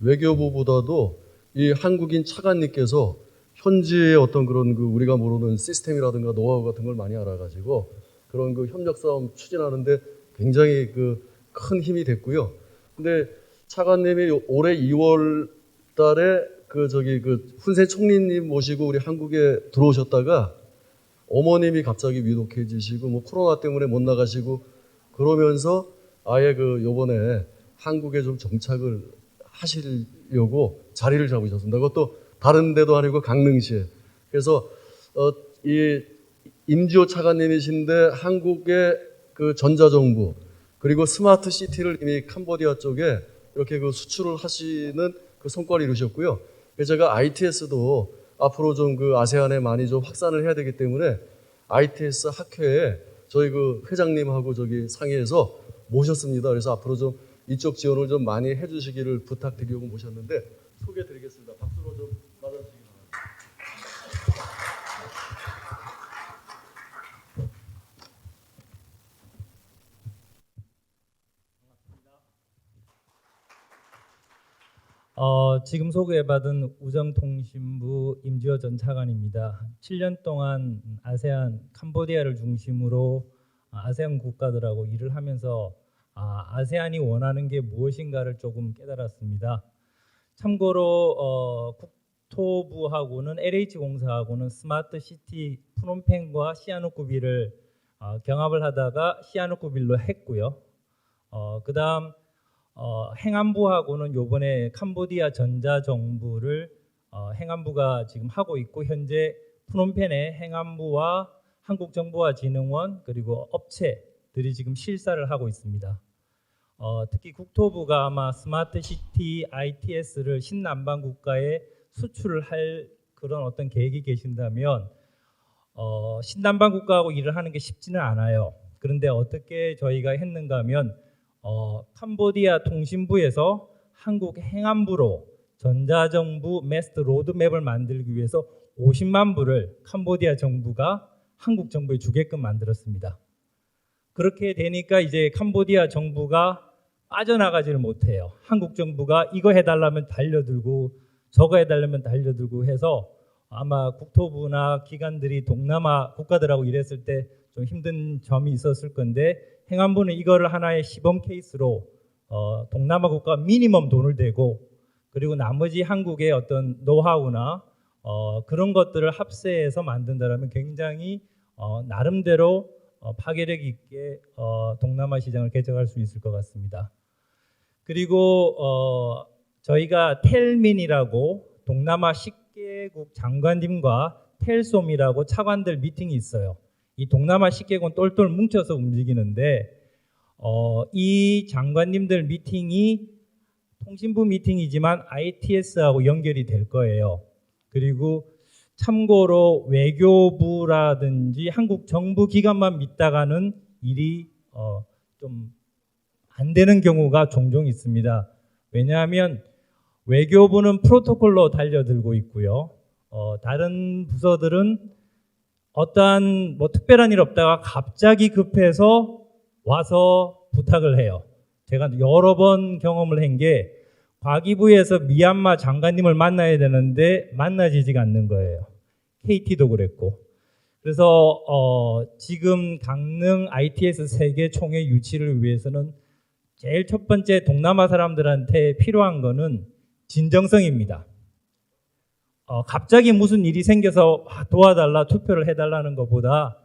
외교부보다도 이 한국인 차관님께서 현지의 어떤 그런 그 우리가 모르는 시스템이라든가 노하우 같은 걸 많이 알아가지고 그런 그 협력 싸움 추진하는데 굉장히 그 큰 힘이 됐고요. 근데 차관님이 올해 2월 달에 그 훈센 총리님 모시고 우리 한국에 들어오셨다가 어머님이 갑자기 위독해지시고 뭐 코로나 때문에 못 나가시고 그러면서 아예 그 요번에 한국에 좀 정착을 하시려고 자리를 잡으셨습니다. 그것도 다른 데도 아니고 강릉시에. 그래서 이 임지호 차관님이신데 한국의 그 전자정부 그리고 스마트 시티를 이미 캄보디아 쪽에 이렇게 그 수출을 하시는 그 성과를 이루셨고요. 그래서 제가 ITS도 앞으로 좀 그 아세안에 많이 좀 확산을 해야 되기 때문에 ITS 학회에 저희 그 회장님하고 저기 상의해서 모셨습니다. 그래서 앞으로 좀 이쪽 지원을 좀 많이 해주시기를 부탁드리려고 모셨는데 소개해드리겠습니다. 박수로 좀 맞아주시기 바랍니다. 지금 소개받은 우정통신부 임지호 전 차관입니다. 7년 동안 아세안 캄보디아를 중심으로 아세안 국가들하고 일을 하면서 아세안이 원하는 게 무엇인가를 조금 깨달았습니다. 참고로 국토부하고는 LH공사하고는 스마트 시티 프놈펜과 시아누쿠빌을 경합을 하다가 시아누쿠빌로 했고요. 그다음 행안부하고는 요번에 캄보디아 전자정부를 행안부가 지금 하고 있고 현재 프놈펜의 행안부와 한국정보화진흥원 그리고 업체들이 지금 실사를 하고 있습니다. 특히 국토부가 아마 스마트 시티 ITS를 신남방 국가에 수출을 할 그런 어떤 계획이 계신다면 신남방 국가하고 일을 하는 게 쉽지는 않아요. 그런데 어떻게 저희가 했는가 하면 캄보디아 통신부에서 한국 행안부로 전자정부 메스트 로드맵을 만들기 위해서 50만 불을 캄보디아 정부가 한국 정부에 주게끔 만들었습니다. 그렇게 되니까 이제 캄보디아 정부가 빠져나가지를 못해요. 한국 정부가 이거 해달라면 달려들고 저거 해달라면 달려들고 해서 아마 국토부나 기관들이 동남아 국가들하고 일했을 때 좀 힘든 점이 있었을 건데 행안부는 이거를 하나의 시범 케이스로 동남아 국가 미니멈 돈을 대고 그리고 나머지 한국의 어떤 노하우나 그런 것들을 합세해서 만든다면 굉장히 나름대로 파괴력 있게 동남아 시장을 개척할 수 있을 것 같습니다. 그리고 저희가 텔민이라고 동남아 10개국 장관님과 텔솜이라고 차관들 미팅이 있어요. 이 동남아 10개국은 똘똘 뭉쳐서 움직이는데 이 장관님들 미팅이 통신부 미팅이지만 ITS하고 연결이 될 거예요. 그리고 참고로 외교부라든지 한국 정부 기관만 믿다가는 일이 좀 안 되는 경우가 종종 있습니다. 왜냐하면 외교부는 프로토콜로 달려들고 있고요. 다른 부서들은 어떠한 뭐 특별한 일 없다가 갑자기 급해서 와서 부탁을 해요. 제가 여러 번 경험을 한 게 과기부에서 미얀마 장관님을 만나야 되는데 만나지지가 않는 거예요. KT도 그랬고. 그래서 지금 강릉 ITS 세계 총회 유치를 위해서는 제일 첫 번째 동남아 사람들한테 필요한 거는 진정성입니다. 갑자기 무슨 일이 생겨서 도와달라, 투표를 해달라는 것보다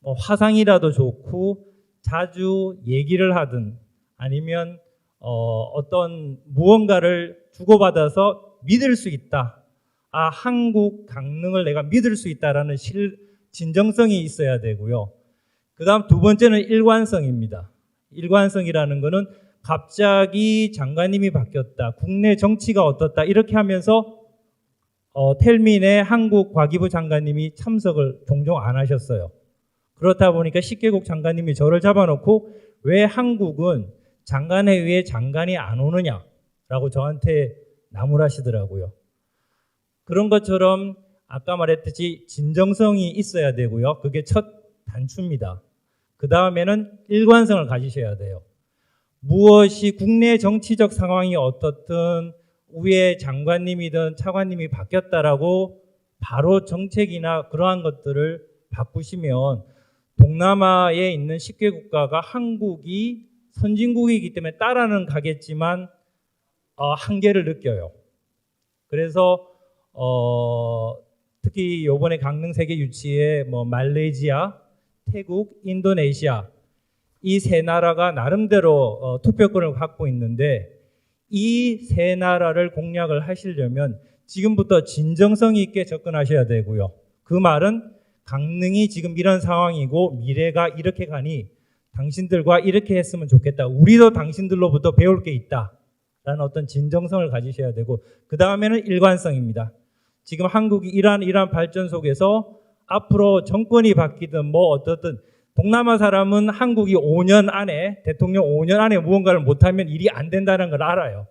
화상이라도 좋고 자주 얘기를 하든 아니면 어떤 무언가를 주고받아서 믿을 수 있다. 한국 강릉을 내가 믿을 수 있다라는 진정성이 있어야 되고요. 그 다음 두 번째는 일관성입니다. 일관성이라는 거는 갑자기 장관님이 바뀌었다, 국내 정치가 어떻다 이렇게 하면서 텔민의 한국 과기부 장관님이 참석을 종종 안 하셨어요. 그렇다 보니까 10개국 장관님이 저를 잡아놓고 왜 한국은 장관회의에 장관이 안 오느냐라고 저한테 나무라시더라고요. 그런 것처럼 아까 말했듯이 진정성이 있어야 되고요. 그게 첫 단추입니다. 그 다음에는 일관성을 가지셔야 돼요. 무엇이 국내 정치적 상황이 어떻든 위에 장관님이든 차관님이 바뀌었다라고 바로 정책이나 그러한 것들을 바꾸시면 동남아에 있는 10개 국가가 한국이 선진국이기 때문에 따라는 가겠지만 한계를 느껴요. 그래서 특히 이번에 강릉 세계 유치에 뭐 말레이시아, 태국, 인도네시아 이 세 나라가 나름대로 투표권을 갖고 있는데 이 세 나라를 공략을 하시려면 지금부터 진정성 있게 접근하셔야 되고요. 그 말은 강릉이 지금 이런 상황이고 미래가 이렇게 가니 당신들과 이렇게 했으면 좋겠다. 우리도 당신들로부터 배울 게 있다. 라는 어떤 진정성을 가지셔야 되고 그 다음에는 일관성입니다. 지금 한국이 이러한 발전 속에서 앞으로 정권이 바뀌든 뭐 어떻든 동남아 사람은 한국이 5년 안에 대통령 5년 안에 무언가를 못하면 일이 안 된다는 걸 알아요.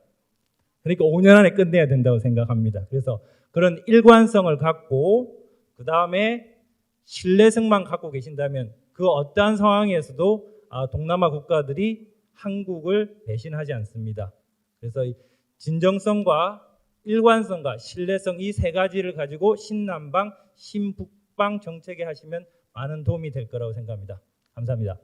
그러니까 5년 안에 끝내야 된다고 생각합니다. 그래서 그런 일관성을 갖고 그 다음에 신뢰성만 갖고 계신다면 그 어떠한 상황에서도 동남아 국가들이 한국을 배신하지 않습니다. 그래서 진정성과 일관성과 신뢰성 이 세 가지를 가지고 신남방, 신북방 정책에 하시면 많은 도움이 될 거라고 생각합니다. 감사합니다.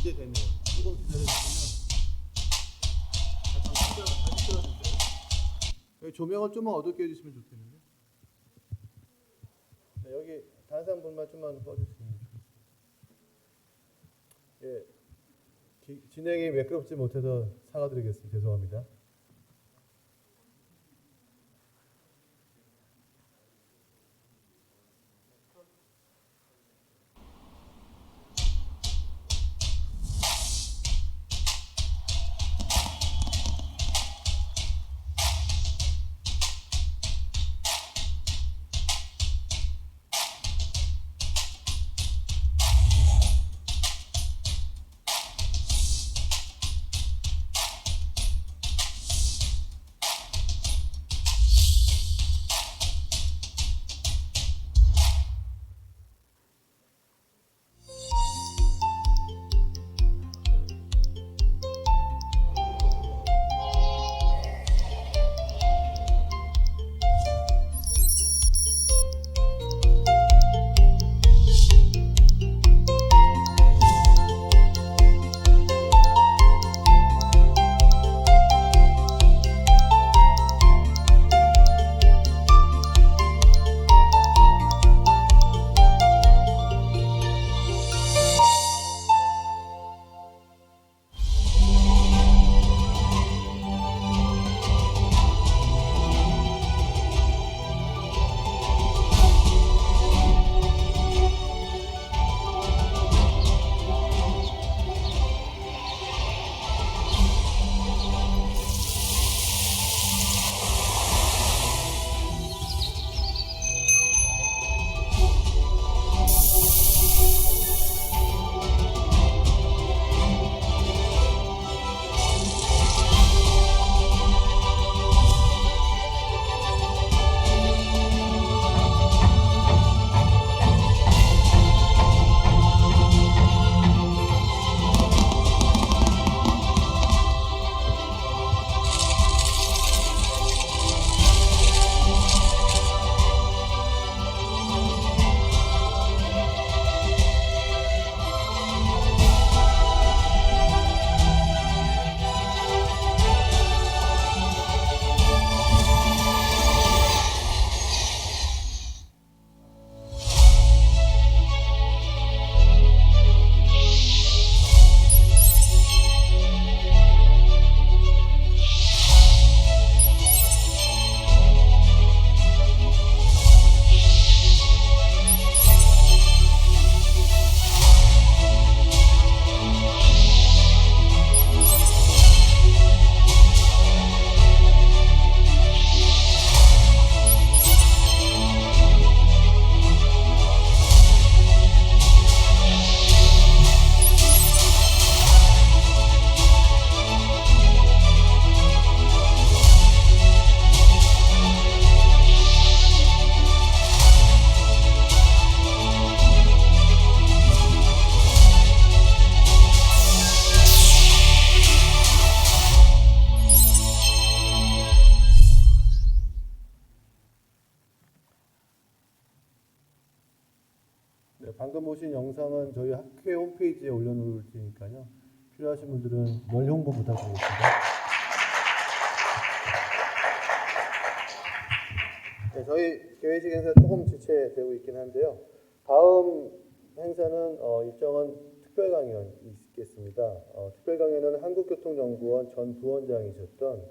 이제 되네요. 조금 기다려주시면 잠깐 다시 틀어주세요. 조명을 좀만 어둡게 해주시면 좋겠는데. 네, 여기 다른 분만 좀만 꺼주시면 좋겠습니다. 예, 진행이 매끄럽지 못해서 사과드리겠습니다. 죄송합니다. 방금 보신 영상은 저희 학회 홈페이지에 올려놓을 테니까요. 필요하신 분들은 널리 홍보 부탁드리겠습니다. 네, 저희 개회식 행사 조금 지체되고 있긴 한데요. 다음 행사는 일정은 특별 강연이 있겠습니다. 특별 강연은 한국교통연구원 전 부원장이셨던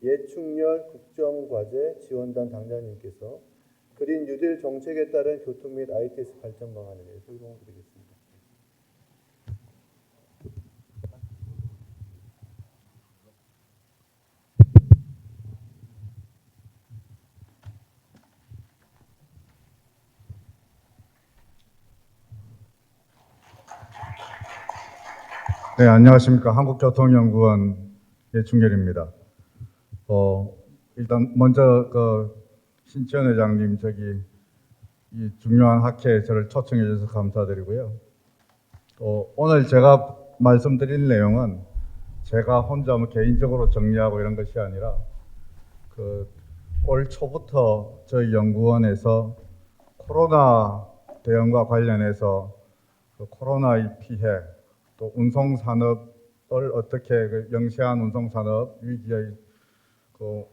예충렬 국정과제 지원단 당장님께서 그린 뉴딜 정책에 따른 교통 및 ITS 발전 방안에 대해 설명드리겠습니다. 네, 안녕하십니까. 한국교통연구원 예충렬입니다. 일단 먼저 신지현 회장님 이 중요한 학회에 저를 초청해 주셔서 감사드리고요. 오늘 제가 말씀드릴 내용은 제가 혼자 개인적으로 정리하고 이런 것이 아니라 올 초부터 저희 연구원에서 코로나 대응과 관련해서 코로나의 피해, 또 운송산업을 어떻게 영세한 운송산업 위기의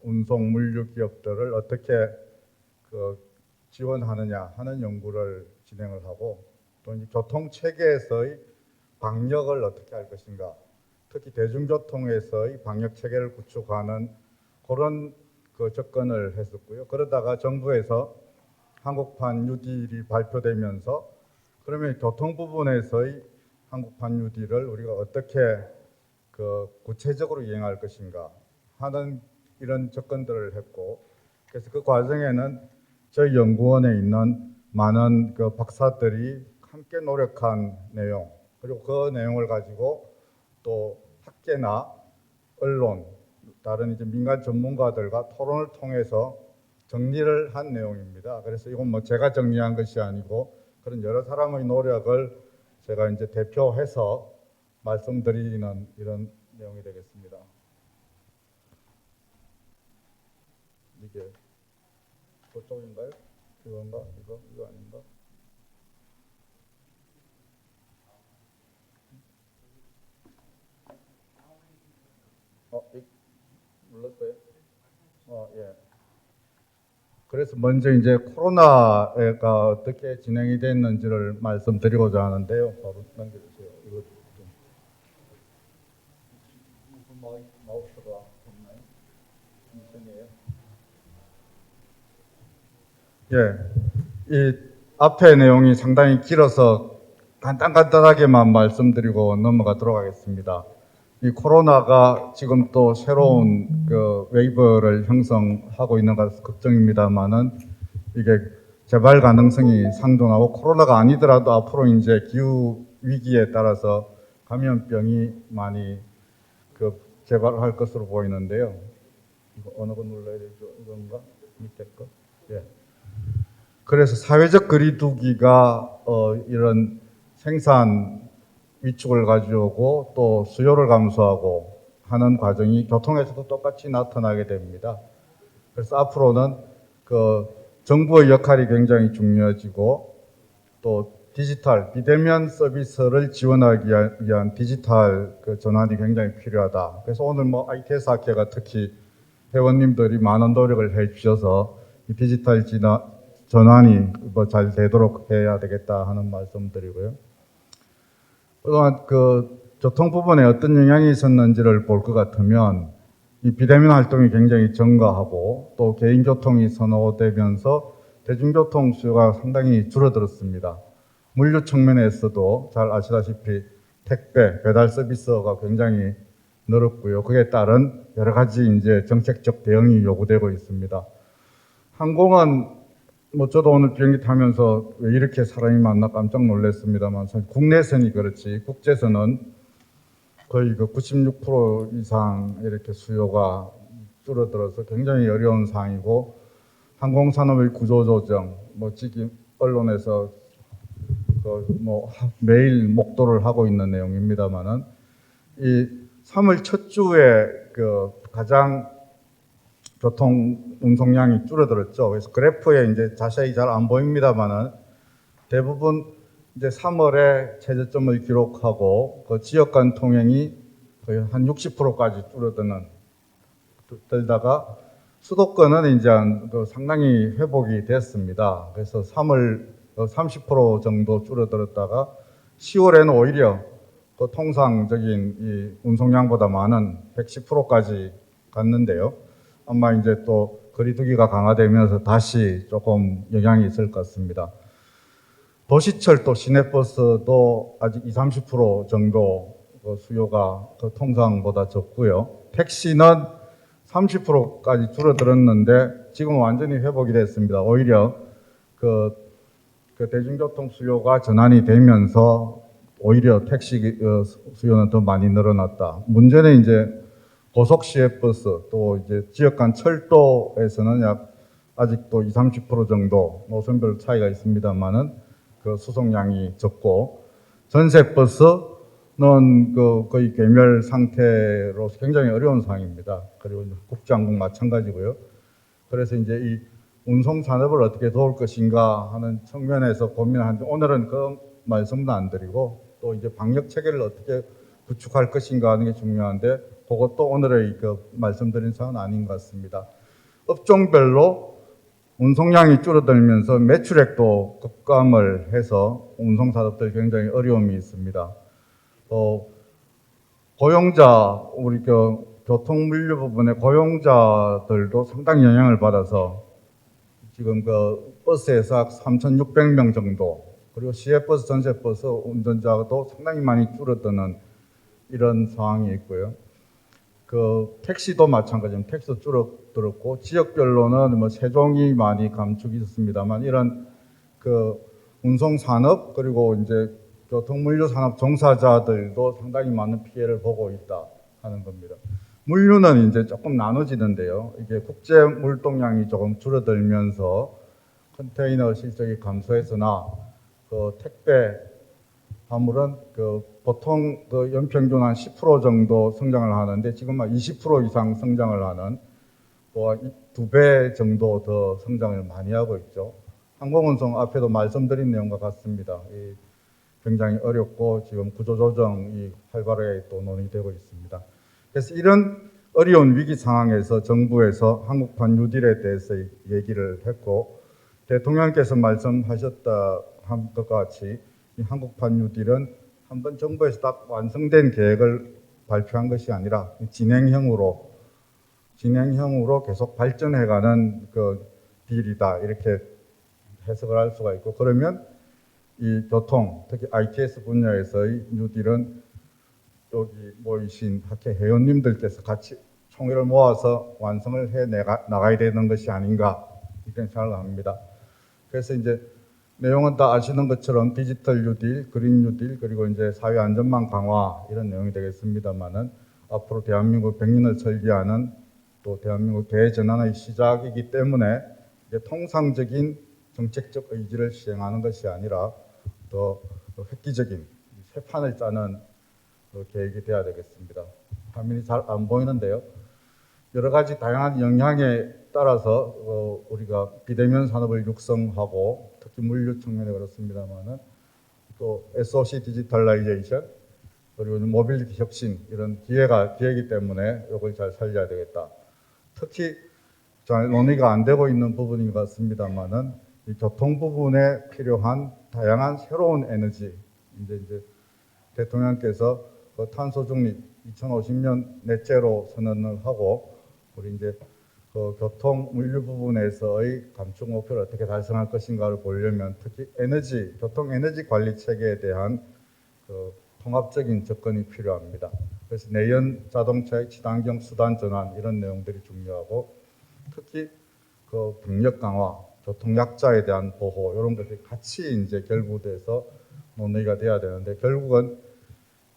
운송 물류 기업들을 어떻게 지원하느냐 하는 연구를 진행을 하고, 또 이제 교통 체계에서의 방역을 어떻게 할 것인가, 특히 대중교통에서의 방역 체계를 구축하는 그런 접근을 했었고요. 그러다가 정부에서 한국판 뉴딜이 발표되면서 그러면 교통 부분에서의 한국판 뉴딜을 우리가 어떻게 구체적으로 이행할 것인가 하는 이런 접근들을 했고, 그래서 그 과정에는 저희 연구원에 있는 많은 박사들이 함께 노력한 내용, 그리고 그 내용을 가지고 또 학계나 언론, 다른 이제 민간 전문가들과 토론을 통해서 정리를 한 내용입니다. 그래서 이건 제가 정리한 것이 아니고 그런 여러 사람의 노력을 제가 이제 대표해서 말씀드리는 이런 내용이 되겠습니다. 이게 그쪽인가요? 이건가? 이거 아닌가? 눌렀어요? 예. 그래서 먼저 이제 코로나가 어떻게 진행이 됐는지를 말씀드리고자 하는데요. 바로 넘겨주세요. 이거 좀. 무슨 마우스가 없나요? 미션이에요? 예. 이 앞에 내용이 상당히 길어서 간단하게만 말씀드리고 넘어가도록 하겠습니다. 이 코로나가 지금 또 새로운 웨이브를 형성하고 있는 것은 걱정입니다만은 이게 재발 가능성이 상존하고, 코로나가 아니더라도 앞으로 이제 기후 위기에 따라서 감염병이 많이 재발할 것으로 보이는데요. 이거 어느 거 눌러야 되죠? 이건가? 밑에 거? 예. 그래서 사회적 거리두기가 이런 생산 위축을 가져오고 또 수요를 감소하고 하는 과정이 교통에서도 똑같이 나타나게 됩니다. 그래서 앞으로는 정부의 역할이 굉장히 중요해지고, 또 디지털 비대면 서비스를 지원하기 위한 디지털 전환이 굉장히 필요하다. 그래서 오늘 ITS 학회가 특히 회원님들이 많은 노력을 해주셔서 이 디지털 전환이 잘 되도록 해야 되겠다 하는 말씀드리고요. 그동안 교통 부분에 어떤 영향이 있었는지를 볼 것 같으면 이 비대면 활동이 굉장히 증가하고, 또 개인교통이 선호되면서 대중교통 수요가 상당히 줄어들었습니다. 물류 측면에서도 잘 아시다시피 택배, 배달 서비스가 굉장히 늘었고요. 그에 따른 여러 가지 이제 정책적 대응이 요구되고 있습니다. 항공은 저도 오늘 비행기 타면서 왜 이렇게 사람이 많나 깜짝 놀랐습니다만, 국내선이 그렇지 국제선은 거의 96% 이상 이렇게 수요가 줄어들어서 굉장히 어려운 상황이고, 항공산업의 구조조정, 지금 언론에서 매일 목도를 하고 있는 내용입니다만은, 이 3월 첫 주에 가장 교통 운송량이 줄어들었죠. 그래서 그래프에 이제 자세히 잘 안 보입니다만은 대부분 이제 3월에 최저점을 기록하고 그 지역 간 통행이 거의 한 60%까지 줄어들다가 수도권은 이제 상당히 회복이 됐습니다. 그래서 3월 30% 정도 줄어들었다가 10월에는 오히려 그 통상적인 이 운송량보다 많은 110%까지 갔는데요. 아마 이제 또 거리두기가 강화되면서 다시 조금 영향이 있을 것 같습니다. 도시철도 시내버스도 아직 20, 30% 정도 수요가 통상보다 적고요. 택시는 30%까지 줄어들었는데 지금 완전히 회복이 됐습니다. 오히려 그 대중교통 수요가 전환이 되면서 오히려 택시 수요는 더 많이 늘어났다. 문제는 이제 고속시외버스 또 이제 지역 간 철도에서는 아직도 20, 30% 정도 노선별 차이가 있습니다만은 그 수송량이 적고 전세버스는 거의 괴멸 상태로 굉장히 어려운 상황입니다. 그리고 국제항공 마찬가지고요. 그래서 이제 이 운송 산업을 어떻게 도울 것인가 하는 측면에서 고민하는데 오늘은 그 말씀도 안 드리고 또 이제 방역 체계를 어떻게 구축할 것인가 하는 게 중요한데 그것도 오늘의 말씀드린 사항은 아닌 것 같습니다. 업종별로 운송량이 줄어들면서 매출액도 급감을 해서 운송사업들 굉장히 어려움이 있습니다. 고용자, 우리 교통물류 부분의 고용자들도 상당히 영향을 받아서 지금 버스에서 3,600명 정도, 그리고 시외버스, 전세버스 운전자도 상당히 많이 줄어드는 이런 상황이 있고요. 택시도 마찬가지입니다. 택시도 줄어들었고, 지역별로는 뭐 세종이 많이 감축이 있었습니다만, 이런 운송산업, 그리고 이제 교통물류 산업 종사자들도 상당히 많은 피해를 보고 있다 하는 겁니다. 물류는 이제 조금 나눠지는데요. 이게 국제 물동량이 조금 줄어들면서 컨테이너 실적이 감소했으나 택배 화물은 보통 연평균 한 10% 정도 성장을 하는데 지금 한 20% 이상 성장을 하는 또 2배 정도 더 성장을 많이 하고 있죠. 항공운송 앞에도 말씀드린 내용과 같습니다. 굉장히 어렵고 지금 구조조정이 활발하게 또 논의되고 있습니다. 그래서 이런 어려운 위기 상황에서 정부에서 한국판 뉴딜에 대해서 얘기를 했고 대통령께서 말씀하셨다 한 것과 같이 이 한국판 뉴딜은 한번 정부에서 딱 완성된 계획을 발표한 것이 아니라 진행형으로 계속 발전해가는 딜이다 이렇게 해석을 할 수가 있고 그러면 이 교통 특히 ITS 분야에서의 뉴딜은 여기 모이신 학회 회원님들께서 같이 총회를 모아서 완성을 해 나가야 되는 것이 아닌가 이런 생각을 합니다. 그래서 이제 내용은 다 아시는 것처럼 디지털 뉴딜, 그린 뉴딜, 그리고 이제 사회 안전망 강화 이런 내용이 되겠습니다만은 앞으로 대한민국 100년을 설계하는 또 대한민국 대전환의 시작이기 때문에 이제 통상적인 정책적 의지를 시행하는 것이 아니라 더 획기적인 새 판을 짜는 계획이 돼야 되겠습니다. 화면이 잘 안 보이는데요. 여러 가지 다양한 영향에 따라서 우리가 비대면 산업을 육성하고 특히 물류 측면에 그렇습니다만은 또 SOC 디지털라이제이션 그리고 모빌리티 혁신 이런 기회이기 때문에 이걸 잘 살려야 되겠다. 특히 잘 논의가 안 되고 있는 부분인 것 같습니다만은 이 교통 부분에 필요한 다양한 새로운 에너지 이제 대통령께서 탄소 중립 2050년 넷제로 선언을 하고 우리 이제 교통 물류 부분에서의 감축 목표를 어떻게 달성할 것인가를 보려면 특히 교통 에너지 관리 체계에 대한 통합적인 접근이 필요합니다. 그래서 내연 자동차의 친환경 수단 전환 이런 내용들이 중요하고 특히 병력 강화, 교통 약자에 대한 보호 이런 것들이 같이 이제 결부돼서 논의가 돼야 되는데 결국은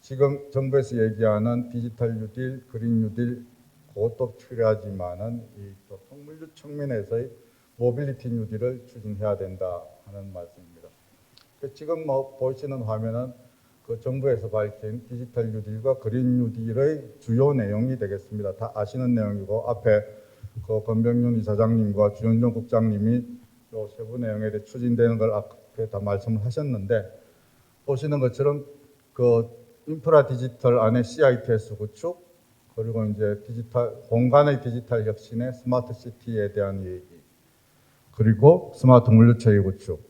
지금 정부에서 얘기하는 디지털 뉴딜, 그린 뉴딜 그것도 필요하지만은 이 교통물류 측면에서의 모빌리티 뉴딜을 추진해야 된다 하는 말씀입니다. 지금 보시는 화면은 정부에서 밝힌 디지털 뉴딜과 그린 뉴딜의 주요 내용이 되겠습니다. 다 아시는 내용이고 앞에 권병윤 이사장님과 주현종 국장님이 요 세부 내용에 대해 추진되는 걸 앞에 다 말씀을 하셨는데 보시는 것처럼 그 인프라 디지털 안에 CITS 구축, 그리고 이제 디지털 공간의 디지털 혁신의 스마트 시티에 대한 얘기, 그리고 스마트 물류체계 구축,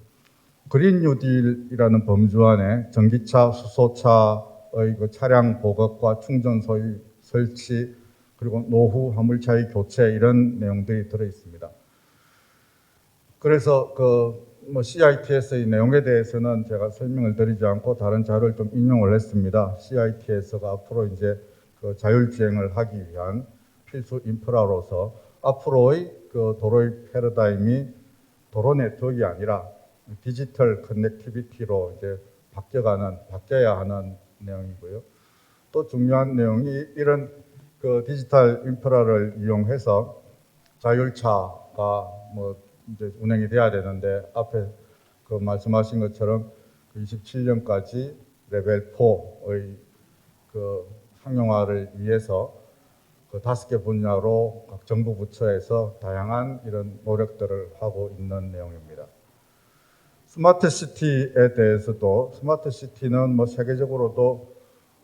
그린 뉴딜이라는 범주 안에 전기차, 수소차의 그 차량 보급과 충전 소유 설치, 그리고 노후 화물차의 교체, 이런 내용들이 들어 있습니다. 그래서 뭐 CITS의 내용에 대해서는 제가 설명을 드리지 않고 다른 자료를 좀 인용을 했습니다. CITS가 앞으로 이제 그 자율주행을 하기 위한 필수 인프라로서 앞으로의 그 도로의 패러다임이 도로 네트워크가 아니라 디지털 커넥티비티로 이제 바뀌어야 하는 내용이고요. 또 중요한 내용이 이런 그 디지털 인프라를 이용해서 자율차가 뭐 이제 운행이 돼야 되는데, 앞에 그 말씀하신 것처럼 27년까지 레벨 4의 그 상용화를 위해서 그 5개 분야로 각 정부 부처에서 다양한 이런 노력들을 하고 있는 내용입니다. 스마트 시티에 대해서도, 스마트 시티는 뭐 세계적으로도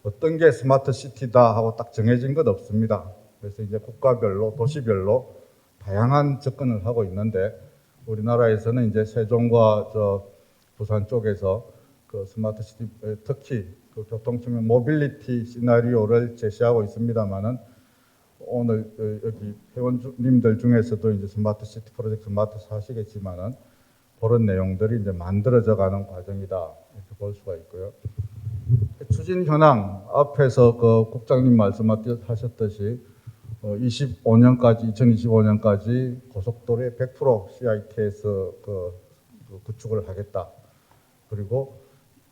어떤 게 스마트 시티다 하고 딱 정해진 것 없습니다. 그래서 이제 국가별로, 도시별로 다양한 접근을 하고 있는데, 우리나라에서는 이제 세종과 부산 쪽에서 그 스마트 시티, 특히 그 교통 측면 모빌리티 시나리오를 제시하고 있습니다만은, 오늘 여기 회원님들 중에서도 이제 스마트 시티 프로젝트 맡아서 하시겠지만은 그런 내용들이 이제 만들어져 가는 과정이다, 이렇게 볼 수가 있고요. 추진 현황, 앞에서 그 국장님 말씀하셨듯이 2025년까지 고속도로의 100% CITS 구축을 하겠다. 그리고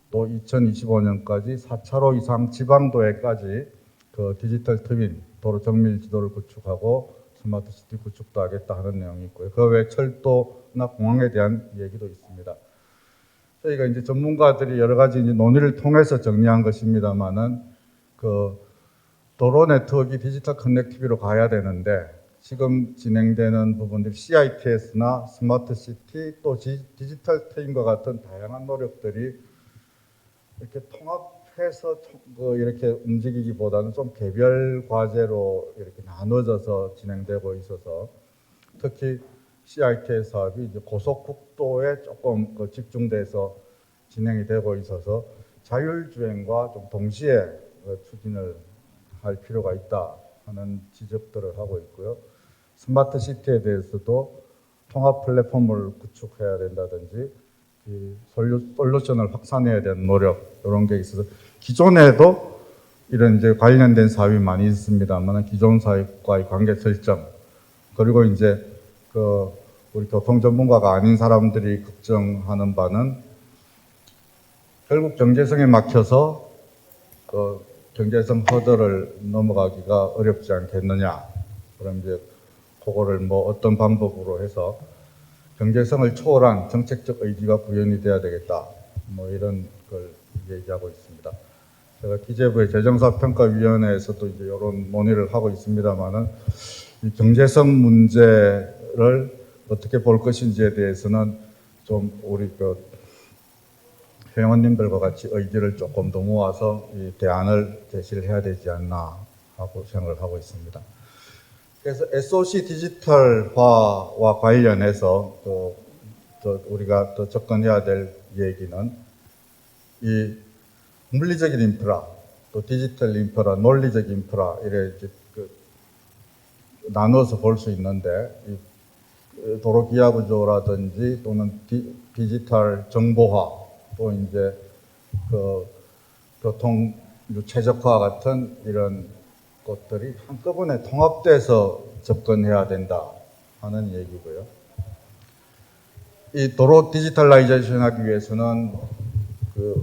또 2025년까지 4차로 이상 지방도에까지 그 디지털 트윈 도로 정밀 지도를 구축하고 스마트 시티 구축도 하겠다 하는 내용이 있고요. 그 외 철도나 공항에 대한 얘기도 있습니다. 저희가 이제 전문가들이 여러 가지 이제 논의를 통해서 정리한 것입니다만은, 그 도로 네트워크 디지털 커넥티비로 가야 되는데, 지금 진행되는 부분들 CITS나 스마트 시티 또 디지털 트윈과 같은 다양한 노력들이 이렇게 통합해서 이렇게 움직이기보다는 좀 개별 과제로 이렇게 나눠져서 진행되고 있어서, 특히 CITS 사업이 이제 고속국도에 조금 집중돼서 진행이 되고 있어서 자율주행과 좀 동시에 추진을 할 필요가 있다 하는 지적들을 하고 있고요. 스마트 시티에 대해서도 통합 플랫폼을 구축해야 된다든지, 이 솔루션을 확산해야 되는 노력, 이런 게 있어서 기존에도 이런 이제 관련된 사업이 많이 있습니다만, 기존 사업과의 관계 설정, 그리고 이제 우리 교통 전문가가 아닌 사람들이 걱정하는 바는 결국 경제성에 막혀서 경제성 허들을 넘어가기가 어렵지 않겠느냐. 그럼 이제 그거를 뭐 어떤 방법으로 해서 경제성을 초월한 정책적 의지가 구현이 돼야 되겠다. 뭐 이런 걸 얘기하고 있습니다. 제가 기재부의 재정사평가위원회에서도 이제 이런 논의를 하고 있습니다만은, 이 경제성 문제를 어떻게 볼 것인지에 대해서는 좀 우리 회원님들과 같이 의지를 조금 더 모아서 이 대안을 제시를 해야 되지 않나 하고 생각을 하고 있습니다. 그래서 SOC 디지털화와 관련해서 우리가 또 접근해야 될 얘기는, 이 물리적인 인프라, 또 디지털 인프라, 논리적 인프라, 이래 나눠서 볼 수 있는데, 이 도로 기하 구조라든지 또는 디지털 정보화, 또 이제 교통 최적화 같은 이런 것들이 한꺼번에 통합돼서 접근해야 된다 하는 얘기고요. 이 도로 디지털라이제이션 하기 위해서는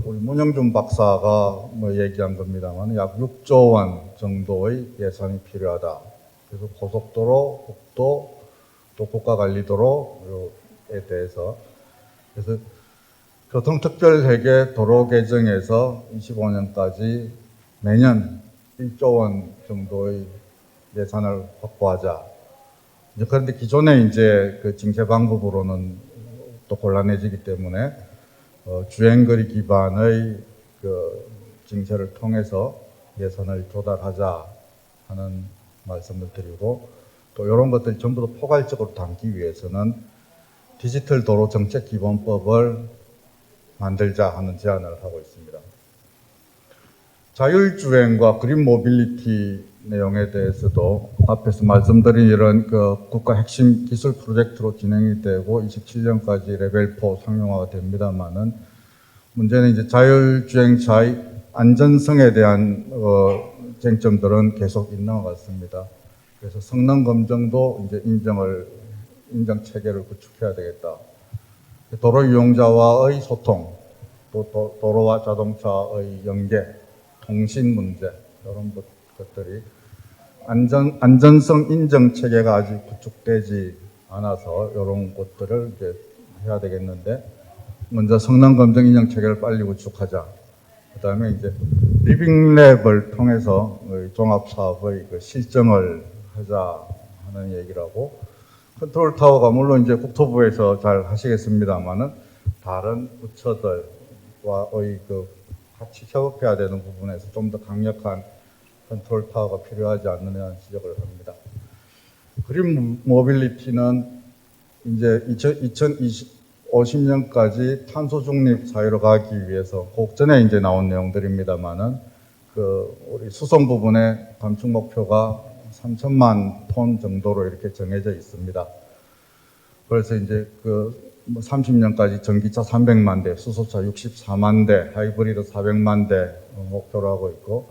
우리 문영준 박사가 뭐 얘기한 겁니다만, 약 6조 원 정도의 예산이 필요하다. 그래서 고속도로, 국도, 또 국가관리도로에 대해서, 그래서 교통특별회계 도로 개정에서 25년까지 매년 1조 원 정도의 예산을 확보하자. 그런데 기존에 이제 그 징계 방법으로는 또 곤란해지기 때문에 주행거리 기반의 그 징체를 통해서 예산을 조달하자 하는 말씀을 드리고, 또 이런 것들 전부 다 포괄적으로 담기 위해서는 디지털 도로 정책 기본법을 만들자 하는 제안을 하고 있습니다. 자율주행과 그린 모빌리티 내용에 대해서도 앞에서 말씀드린 이런 그 국가 핵심 기술 프로젝트로 진행이 되고 27년까지 레벨 4 상용화가 됩니다만은, 문제는 이제 자율주행차의 안전성에 대한 쟁점들은 계속 있는 것 같습니다. 그래서 성능 검증도 이제 인정 체계를 구축해야 되겠다. 도로 이용자와의 소통, 또 도로와 자동차의 연계, 통신 문제, 이런 것들이 안전성 인정 체계가 아직 구축되지 않아서 이런 것들을 이제 해야 되겠는데, 먼저 성능 검증 인정 체계를 빨리 구축하자. 그다음에 이제 리빙랩을 통해서 종합 사업의 그 실정을 하자 하는 얘기라고, 컨트롤 타워가 물론 이제 국토부에서 잘 하시겠습니다만은 다른 부처들과의 그 같이 협업해야 되는 부분에서 좀 더 강력한 컨트롤 타워가 필요하지 않느냐는 지적을 합니다. 그린 모빌리티는 이제 2050년까지 탄소 중립 사회로 가기 위해서 그 전에 이제 나온 내용들입니다만은, 그 우리 수송 부분의 감축 목표가 3천만 톤 정도로 이렇게 정해져 있습니다. 그래서 이제 그 30년까지 전기차 300만 대, 수소차 64만 대, 하이브리드 400만 대 목표로 하고 있고,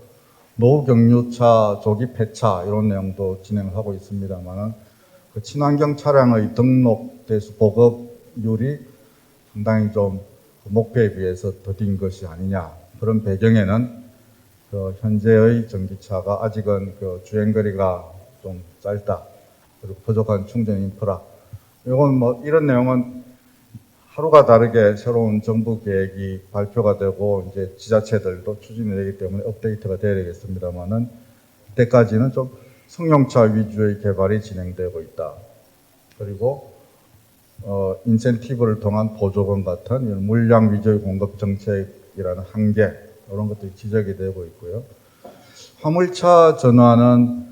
노경유차, 조기 폐차 이런 내용도 진행하고 있습니다만은, 그 친환경 차량의 등록 대수 보급률이 상당히 좀 목표에 비해서 더딘 것이 아니냐. 그런 배경에는 그 현재의 전기차가 아직은 그 주행거리가 좀 짧다. 그리고 부족한 충전 인프라. 이건 뭐 이런 내용은 하루가 다르게 새로운 정부 계획이 발표가 되고 이제 지자체들도 추진이 되기 때문에 업데이트가 돼야 되겠습니다만은, 그때까지는 좀 승용차 위주의 개발이 진행되고 있다. 그리고 인센티브를 통한 보조금 같은 이런 물량 위주의 공급 정책이라는 한계, 이런 것들이 지적이 되고 있고요. 화물차 전환은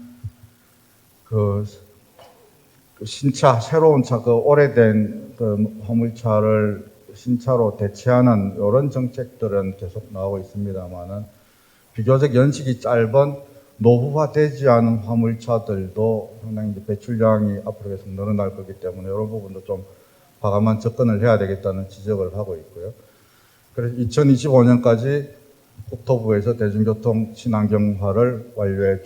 그 신차, 새로운 차, 그 오래된 그 화물차를 신차로 대체하는 이런 정책들은 계속 나오고 있습니다만은, 비교적 연식이 짧은 노후화되지 않은 화물차들도 상당히 이제 배출량이 앞으로 계속 늘어날 거기 때문에 이런 부분도 좀 과감한 접근을 해야 되겠다는 지적을 하고 있고요. 그래서 2025년까지 국토부에서 대중교통 친환경화를 완료해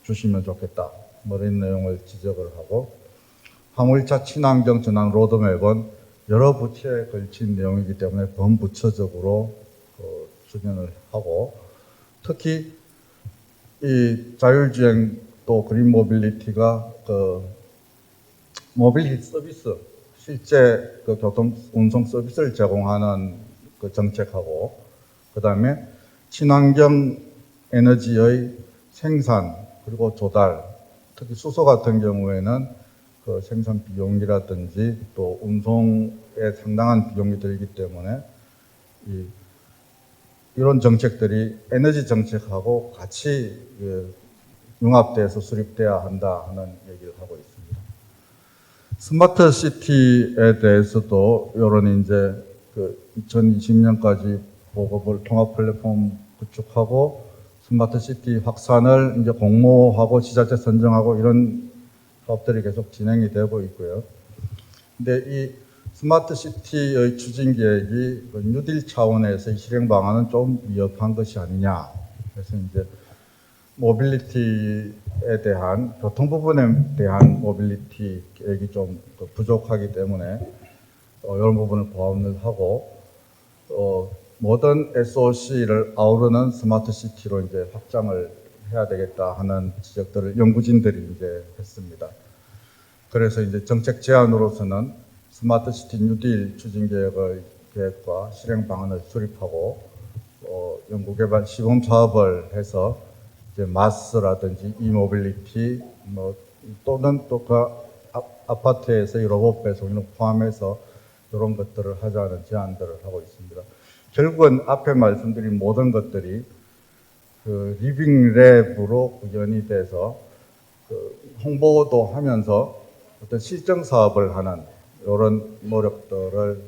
주시면 좋겠다. 뭐 이런 내용을 지적을 하고, 화물차 친환경 전환 로드맵은 여러 부처에 걸친 내용이기 때문에 범부처적으로 추진을 하고, 특히 이 자율주행 또 그린 모빌리티가 그 모빌리티 서비스, 실제 그 교통 운송 서비스를 제공하는 그 정책하고, 그 다음에 친환경 에너지의 생산 그리고 조달, 특히 수소 같은 경우에는 그 생산 비용이라든지 또 운송에 상당한 비용이 들기 때문에 이런 정책들이 에너지 정책하고 같이 융합돼서 수립돼야 한다 하는 얘기를 하고 있습니다. 스마트 시티에 대해서도 이런 이제 그 2020년까지 보급을 통합 플랫폼 구축하고 스마트 시티 확산을 이제 공모하고 지자체 선정하고 이런 사업들이 계속 진행이 되고 있고요. 근데 이 스마트 시티의 추진 계획이 뉴딜 차원에서의 실행 방안은 좀 미흡한 것이 아니냐. 그래서 이제 모빌리티에 대한 교통 부분에 대한 모빌리티 계획이 좀 부족하기 때문에 이런 부분을 보완을 하고 모든 SOC를 아우르는 스마트 시티로 이제 확장을 해야 되겠다 하는 지적들을 연구진들이 이제 했습니다. 그래서 이제 정책 제안으로서는 스마트 시티 뉴딜 추진 계획과 실행 방안을 수립하고 연구개발 시범 사업을 해서 이제 마스라든지 이모빌리티 또는 또 그 아파트에서의 로봇 배송을 포함해서 이런 것들을 하자는 제안들을 하고 있습니다. 결국은 앞에 말씀드린 모든 것들이 그 리빙랩으로 구현이 돼서 그 홍보도 하면서 어떤 실정 사업을 하는 이런 노력들을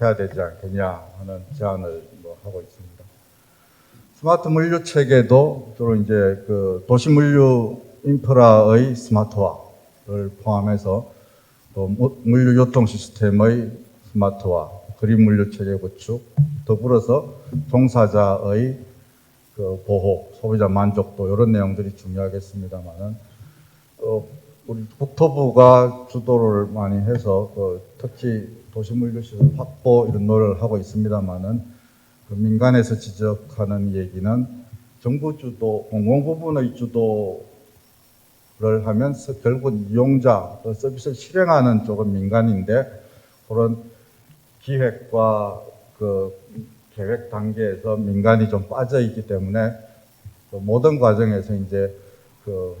해야 되지 않겠냐 하는 제안을 하고 있습니다. 스마트 물류 체계도 주로 이제 그 도시 물류 인프라의 스마트화를 포함해서 또 물류 유통 시스템의 스마트화, 그린 물류 체계 구축, 더불어서 종사자의 그 보호, 소비자 만족도 이런 내용들이 중요하겠습니다만은 우리 국토부가 주도를 많이 해서 특히 도시 물류 시설 확보 이런 노력을 하고 있습니다만은 그 민간에서 지적하는 얘기는 정부 주도, 공공 부분의 주도를 하면서 결국은 이용자, 서비스를 실행하는 쪽은 민간인데 그런 기획과 그 계획 단계에서 민간이 좀 빠져 있기 때문에 그 모든 과정에서 이제 그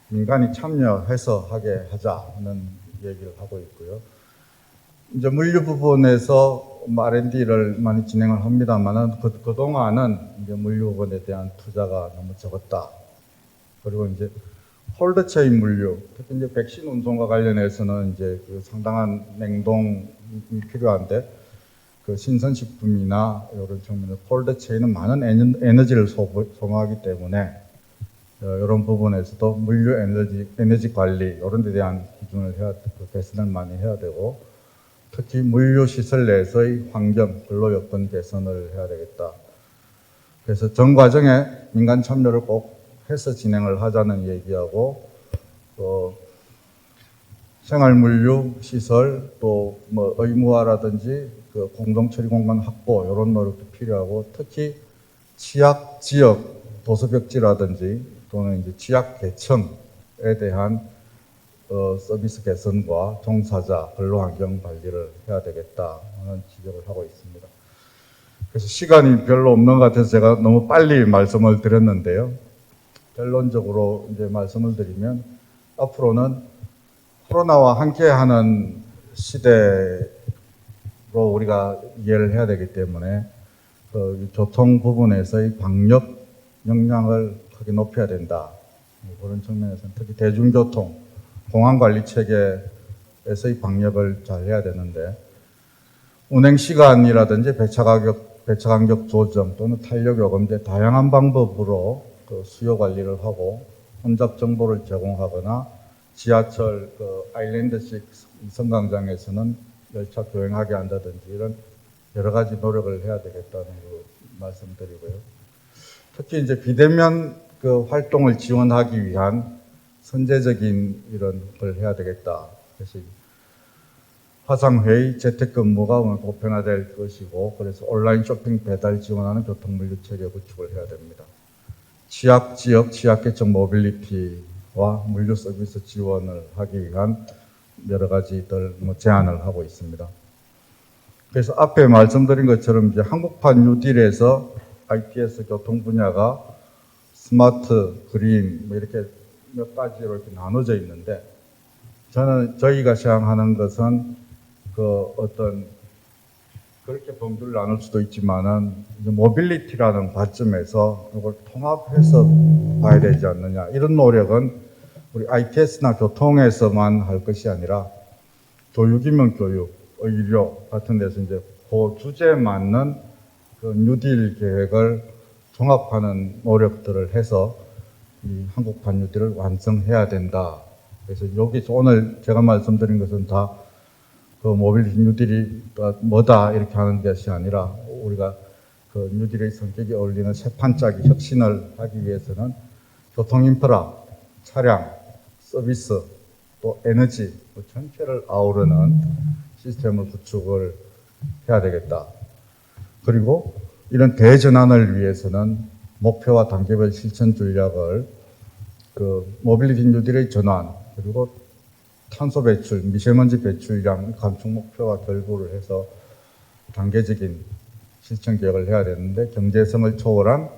민간이 참여해서 하게 하자는 얘기를 하고 있고요. 이제 물류 부분에서 R&D를 많이 진행을 합니다만은 그동안은 이제 물류 부분에 대한 투자가 너무 적었다. 그리고 이제 콜드체인 물류, 특히 이제 백신 운송과 관련해서는 이제 그 상당한 냉동이 필요한데 그 신선식품이나 이런 측면에서 콜드체인은 많은 에너지를 소모하기 때문에 이런 부분에서도 물류 에너지 관리 이런 데 대한 기준을 개선을 많이 해야 되고 특히 물류 시설 내에서의 환경, 근로 여건 개선을 해야 되겠다. 그래서 전 과정에 민간 참여를 꼭 해서 진행을 하자는 얘기하고 생활 물류 시설 또 뭐 의무화라든지 그 공동 처리 공간 확보 이런 노력도 필요하고 특히 취약 지역 도서벽지라든지 또는 이제 취약 계층에 대한 서비스 개선과 종사자 근로환경 관리를 해야 되겠다 하는 지적을 하고 있습니다. 그래서 시간이 별로 없는 것 같아서 제가 너무 빨리 말씀을 드렸는데요. 결론적으로 이제 말씀을 드리면 앞으로는 코로나와 함께하는 시대로 우리가 이해를 해야 되기 때문에 교통 부분에서의 방역 역량을 크게 높여야 된다. 그런 측면에서는 특히 대중교통, 공항관리 체계에서의 방역을 잘 해야 되는데 운행 시간이라든지 배차 간격 조정 또는 탄력 요금 등 다양한 방법으로 그 수요 관리를 하고 혼잡 정보를 제공하거나 지하철 아일랜드식 이성광장에서는 열차 교행하게 한다든지 이런 여러 가지 노력을 해야 되겠다는 거 말씀드리고요. 특히 이제 비대면 그 활동을 지원하기 위한 선제적인 이런 걸 해야 되겠다. 그래서 화상회의, 재택근무가 오늘 보편화될 것이고 그래서 온라인 쇼핑 배달 지원하는 교통물류 체계 구축을 해야 됩니다. 취약 지역, 취약계층 모빌리티와 물류 서비스 지원을 하기 위한 여러 가지들 제안을 하고 있습니다. 그래서 앞에 말씀드린 것처럼 이제 한국판 뉴딜에서 ITS 교통 분야가 스마트, 그린 이렇게 몇 가지로 이렇게 나눠져 있는데 저희가 생각하는 것은 어떤 그렇게 범주를 나눌 수도 있지만은 모빌리티라는 관점에서 이걸 통합해서 봐야 되지 않느냐 이런 노력은 우리 ITS나 교통에서만 할 것이 아니라 교육이면 교육, 의료 같은 데서 이제 그 주제에 맞는 그 뉴딜 계획을 종합하는 노력들을 해서 이 한국판 뉴딜을 완성해야 된다. 그래서 여기서 오늘 제가 말씀드린 것은 다 그 모빌리티 뉴딜이 뭐다 이렇게 하는 것이 아니라 우리가 그 뉴딜의 성격이 어울리는 새 판짜기 혁신을 하기 위해서는 교통 인프라, 차량, 서비스, 또 에너지 전체를 아우르는 시스템을 구축을 해야 되겠다. 그리고 이런 대전환을 위해서는 목표와 단계별 실천 전략을 그 모빌리티 뉴딜의 전환 그리고 탄소 배출, 미세먼지 배출량 감축 목표와 결부를 해서 단계적인 실천 계획을 해야 되는데 경제성을 초월한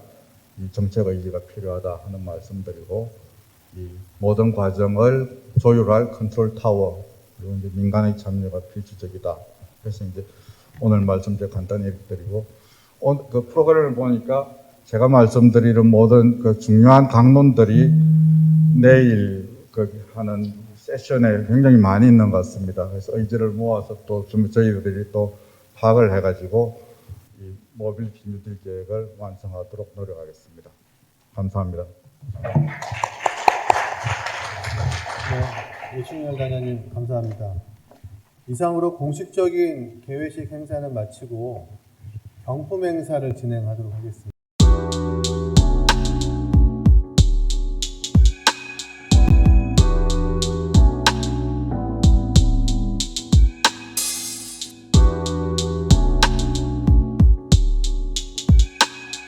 이 정책 의지가 필요하다 하는 말씀드리고 이 모든 과정을 조율할 컨트롤 타워 그리고 이제 민간의 참여가 필수적이다. 그래서 이제 오늘 말씀 제가 간단히 드리고 그 프로그램을 보니까 제가 말씀드리는 모든 그 중요한 강론들이 내일 하는 세션에 굉장히 많이 있는 것 같습니다. 그래서 의지를 모아서 또 저희들이 또 파악을 해가지고 이 모빌리티 뉴딜 계획을 완성하도록 노력하겠습니다. 감사합니다. 네, 예충열 단장님 감사합니다. 이상으로 공식적인 개회식 행사는 마치고 경품 행사를 진행하도록 하겠습니다.